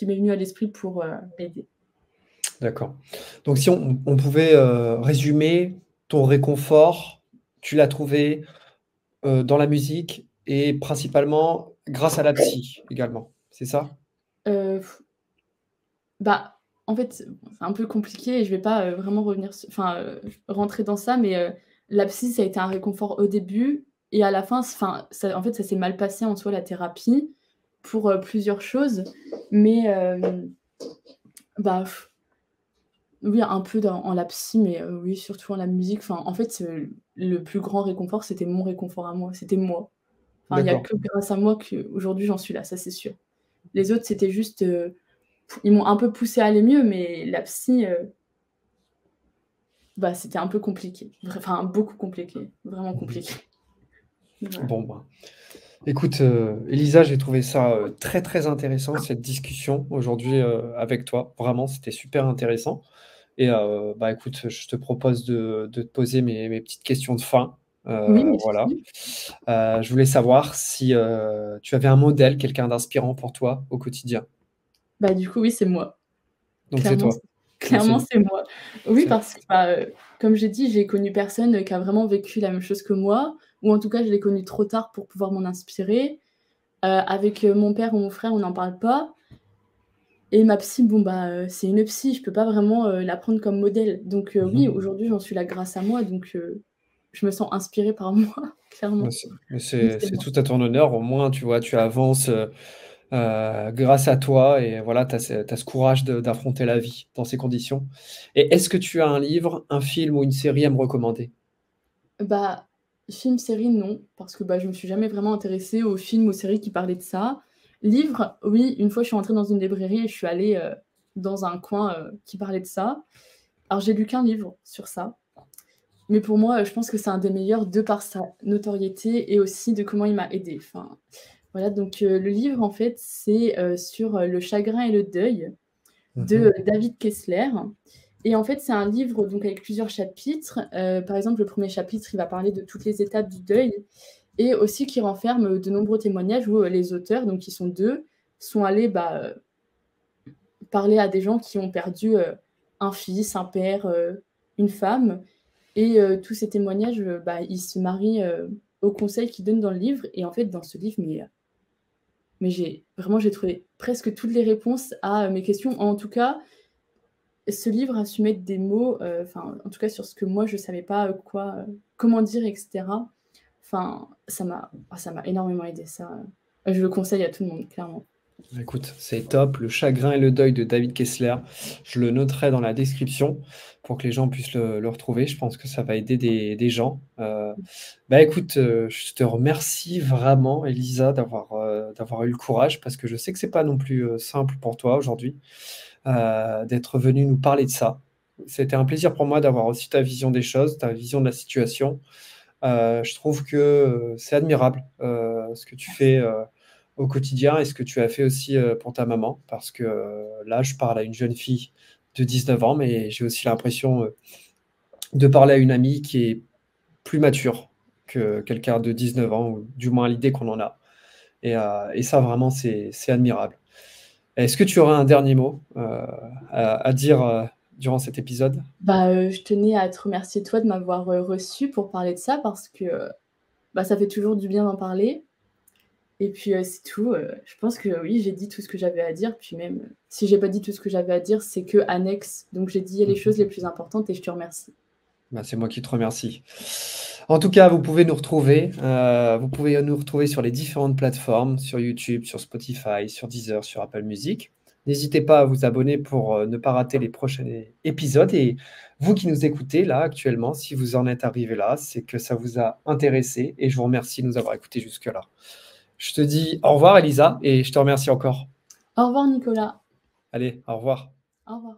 m'est venu à l'esprit pour, m'aider. D'accord. Donc si on pouvait, résumer ton réconfort, tu l'as trouvé, dans la musique et principalement grâce à la psy également, c'est ça? Heu Bah, en fait, c'est un peu compliqué et je vais pas, vraiment revenir enfin, rentrer dans ça, mais la psy, ça a été un réconfort au début et à la fin, enfin, ça en fait, ça s'est mal passé en soi la thérapie pour, plusieurs choses, mais bah, oui, un peu dans en la psy, mais oui, surtout en la musique. Enfin, en fait, le plus grand réconfort, c'était mon réconfort à moi, c'était moi. Enfin, il y a D'accord, que grâce à moi qu'aujourd'hui j'en suis là, ça c'est sûr. Les autres, c'était juste, ils m'ont un peu poussé à aller mieux, mais la psy, bah, c'était un peu compliqué. Enfin, beaucoup compliqué, vraiment mmh. compliqué. Voilà. Bon, ben, écoute, Elisa, j'ai trouvé ça, très, très intéressant cette discussion aujourd'hui, avec toi. Vraiment, c'était super intéressant et bah, écoute, je te propose de te poser mes petites questions de fin. Oui, Voilà. merci. Je voulais savoir si, tu avais un modèle, quelqu'un d'inspirant pour toi au quotidien? Bah, du coup, oui, c'est moi. Donc c'est Clairement, toi? c clairement, c'est moi. Oui, C'est parce que, bah, comme j'ai dit, j'ai connu personne, qui a vraiment vécu la même chose que moi, ou en tout cas, je l'ai connu trop tard pour pouvoir m'en inspirer. Avec, mon père ou mon frère, on n'en parle pas Et ma psy, bon, bah, c'est une psy, je peux pas vraiment, la prendre comme modèle. Donc oui, Mmh. aujourd'hui, j'en suis là grâce à moi, donc je me sens inspirée par moi, Bah, clairement. mais Donc c'est c'est c'est bien. tout à ton honneur, au moins, tu vois, tu avances, grâce à toi et voilà, tu as ce courage d'affronter la vie dans ces conditions. Et est-ce que tu as un livre, un film ou une série à me recommander? Bah, film, série, non, parce que, bah, je me suis jamais vraiment intéressée aux films, aux séries qui parlaient de ça. Livre, oui, une fois, je suis rentrée dans une librairie et je suis allée, dans un coin, qui parlait de ça. Alors j'ai lu qu'un livre sur ça, mais pour moi, je pense que c'est un des meilleurs de par sa notoriété et aussi de comment il m'a aidée. Enfin, voilà, donc le livre, en fait, c'est, sur, le chagrin et le deuil de, Mmh. David Kessler. Et en fait, c'est un livre donc avec plusieurs chapitres. Par exemple, le premier chapitre, il va parler de toutes les étapes du deuil et aussi qui renferme, de nombreux témoignages où, les auteurs, donc qui sont 2, sont allés, bah, parler à des gens qui ont perdu, un fils, un père, une femme. Et tous ces témoignages, bah, ils se marient, aux conseils qu'ils donnent dans le livre. Et en fait, dans ce livre, mais j'ai trouvé presque toutes les réponses à, mes questions. En tout cas, ce livre a su mettre des mots, enfin, en tout cas sur ce que moi je savais pas, comment dire et cetera. Enfin, ça m'a énormément aidée ça, je le conseille à tout le monde, clairement. Écoute, c'est top. Le chagrin et le deuil de David Kessler. Je le noterai dans la description pour que les gens puissent le retrouver. Je pense que ça va aider des gens. Bah écoute, je te remercie vraiment, Elisa, d'avoir eu le courage parce que je sais que c'est pas non plus simple pour toi aujourd'hui d'être venue nous parler de ça. C'était un plaisir pour moi d'avoir aussi ta vision des choses, ta vision de la situation. Je trouve que c'est admirable ce que tu fais au quotidien et ce que tu as fait aussi pour ta maman. Parce que là, je parle à une jeune fille de 19 ans, mais j'ai aussi l'impression de parler à une amie qui est plus mature que quelqu'un de 19 ans, ou du moins l'idée qu'on en a. Et ça, vraiment, c'est admirable. Est-ce que tu aurais un dernier mot à dire durant cet épisode? Bah, je tenais à te remercier toi de m'avoir, reçue pour parler de ça parce que, bah, ça fait toujours du bien d'en parler. Et puis, c'est tout, je pense que oui, j'ai dit tout ce que j'avais à dire, puis même, si j'ai pas dit tout ce que j'avais à dire, c'est que annexe, donc j'ai dit les Mmh. choses les plus importantes et je te remercie. Bah, c'est moi qui te remercie. En tout cas, vous pouvez nous retrouver sur les différentes plateformes, sur YouTube, sur Spotify, sur Deezer, sur Apple Music. N'hésitez pas à vous abonner pour ne pas rater les prochains épisodes. Et vous qui nous écoutez là actuellement, si vous en êtes arrivé là, c'est que ça vous a intéressé et je vous remercie de nous avoir écoutés jusque-là. Je te dis au revoir, Elisa, et je te remercie encore. Au revoir Nicolas. Allez, au revoir. Au revoir.